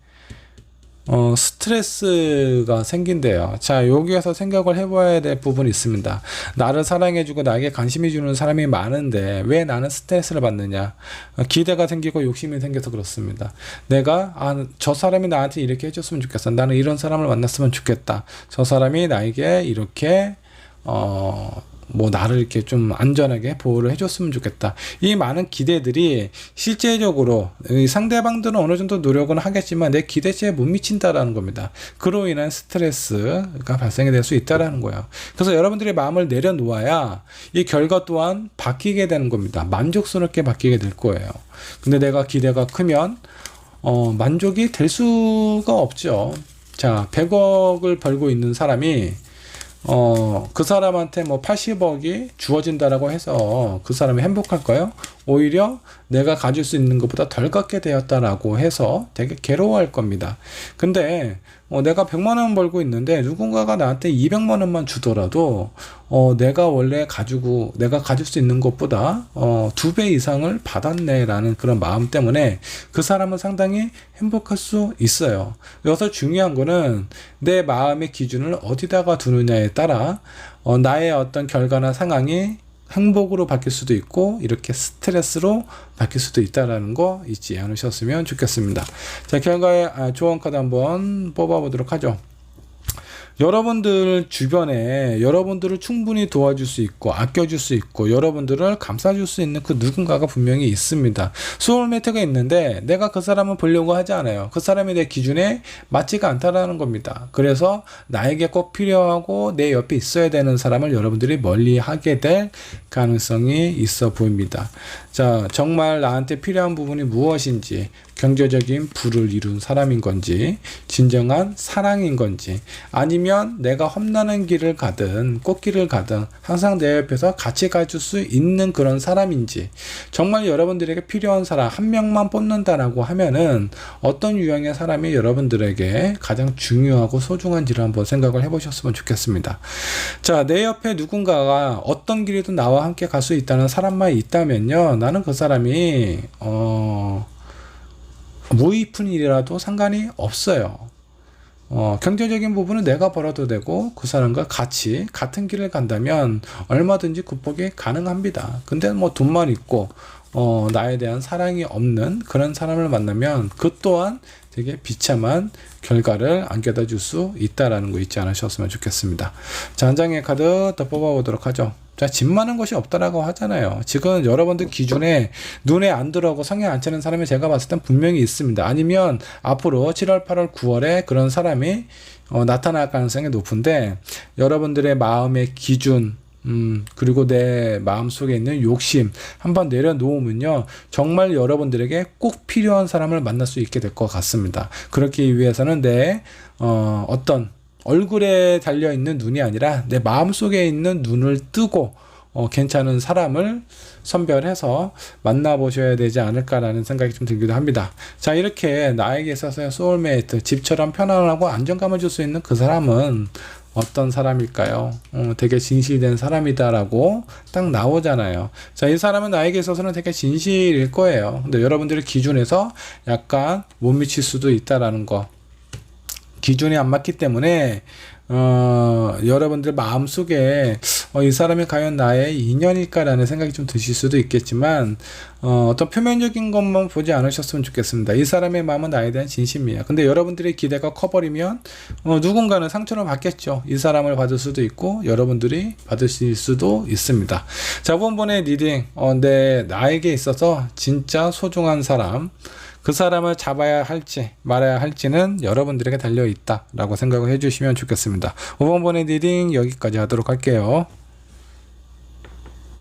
스트레스가 생긴대요. 자, 여기에서 생각을 해봐야 될 부분이 있습니다. 나를 사랑해주고 나에게 관심이 주는 사람이 많은데 왜 나는 스트레스를 받느냐? 기대가 생기고 욕심이 생겨서 그렇습니다. 내가 저 사람이 나한테 이렇게 해줬으면 좋겠어. 나는 이런 사람을 만났으면 좋겠다. 저 사람이 나에게 이렇게 나를 이렇게 좀 안전하게 보호를 해줬으면 좋겠다. 이 많은 기대들이 실제적으로 이 상대방들은 어느 정도 노력은 하겠지만 내 기대치에 못 미친다라는 겁니다. 그로 인한 스트레스가 발생이 될 수 있다라는 거예요. 그래서 여러분들이 마음을 내려놓아야 이 결과 또한 바뀌게 되는 겁니다. 만족스럽게 바뀌게 될 거예요. 근데 내가 기대가 크면 만족이 될 수가 없죠. 자, 100억을 벌고 있는 사람이 그 사람한테 80억이 주어진다라고 해서 그 사람이 행복할까요? 오히려 내가 가질 수 있는 것보다 덜 갖게 되었다라고 해서 되게 괴로워할 겁니다. 근데 내가 100만 원 벌고 있는데 누군가가 나한테 200만 원만 주더라도 내가 원래 내가 가질 수 있는 것보다 2배 이상을 받았네라는 그런 마음 때문에 그 사람은 상당히 행복할 수 있어요. 여기서 중요한 거는 내 마음의 기준을 어디다가 두느냐에 따라 나의 어떤 결과나 상황이 행복으로 바뀔 수도 있고 이렇게 스트레스로 바뀔 수도 있다라는 거 잊지 않으셨으면 좋겠습니다. 자, 결과의 조언 카드 한번 뽑아보도록 하죠. 여러분들 주변에 여러분들을 충분히 도와줄 수 있고 아껴줄 수 있고 여러분들을 감싸줄 수 있는 그 누군가가 분명히 있습니다. 소울메이트가 있는데 내가 그 사람을 보려고 하지 않아요. 그 사람이 내 기준에 맞지가 않다라는 겁니다. 그래서 나에게 꼭 필요하고 내 옆에 있어야 되는 사람을 여러분들이 멀리하게 될 가능성이 있어 보입니다. 자, 정말 나한테 필요한 부분이 무엇인지, 경제적인 부를 이룬 사람인 건지, 진정한 사랑인 건지, 아니면 내가 험난한 길을 가든 꽃길을 가든 항상 내 옆에서 같이 가줄 수 있는 그런 사람인지, 정말 여러분들에게 필요한 사람 한 명만 뽑는다라고 하면은 어떤 유형의 사람이 여러분들에게 가장 중요하고 소중한지를 한번 생각을 해보셨으면 좋겠습니다. 자, 내 옆에 누군가가 어떤 길이든 나와 함께 갈 수 있다는 사람만 있다면요, 나는 그 사람이 무의푼 일이라도 상관이 없어요. 경제적인 부분은 내가 벌어도 되고 그 사람과 같이 같은 길을 간다면 얼마든지 극복이 가능합니다. 근데 돈만 있고 나에 대한 사랑이 없는 그런 사람을 만나면 그 또한 되게 비참한 결과를 안겨다 줄 수 있다라는 거 잊지 않으셨으면 좋겠습니다. 자, 한 장의 카드 더 뽑아보도록 하죠. 자, 집 많은 것이 없다라고 하잖아요. 지금 여러분들 기준에 눈에 안 들어오고 성에 안 차는 사람이 제가 봤을 땐 분명히 있습니다. 아니면 앞으로 7월, 8월, 9월에 그런 사람이 나타날 가능성이 높은데, 여러분들의 마음의 기준, 그리고 내 마음속에 있는 욕심 한번 내려놓으면요, 정말 여러분들에게 꼭 필요한 사람을 만날 수 있게 될 것 같습니다. 그렇기 위해서는 내 어떤 얼굴에 달려있는 눈이 아니라 내 마음속에 있는 눈을 뜨고 괜찮은 사람을 선별해서 만나보셔야 되지 않을까라는 생각이 좀 들기도 합니다. 자, 이렇게 나에게 있어서의 소울메이트, 집처럼 편안하고 안정감을 줄 수 있는 그 사람은 어떤 사람일까요? 되게 진실된 사람이다라고 딱 나오잖아요. 자, 이 사람은 나에게 있어서는 되게 진실일 거예요. 근데 여러분들의 기준에서 약간 못 미칠 수도 있다라는 거, 기준이 안 맞기 때문에 여러분들 마음속에 이 사람이 과연 나의 인연일까라는 생각이 좀 드실 수도 있겠지만 어떤 표면적인 것만 보지 않으셨으면 좋겠습니다. 이 사람의 마음은 나에 대한 진심이에요. 근데 여러분들의 기대가 커버리면 누군가는 상처를 받겠죠. 이 사람을 받을 수도 있고 여러분들이 받으실 수도 있습니다. 자, 이번번의 리딩, 나에게 있어서 진짜 소중한 사람, 그 사람을 잡아야 할지 말아야 할지는 여러분들에게 달려있다 라고 생각을 해주시면 좋겠습니다. 5번번의 리딩 여기까지 하도록 할게요.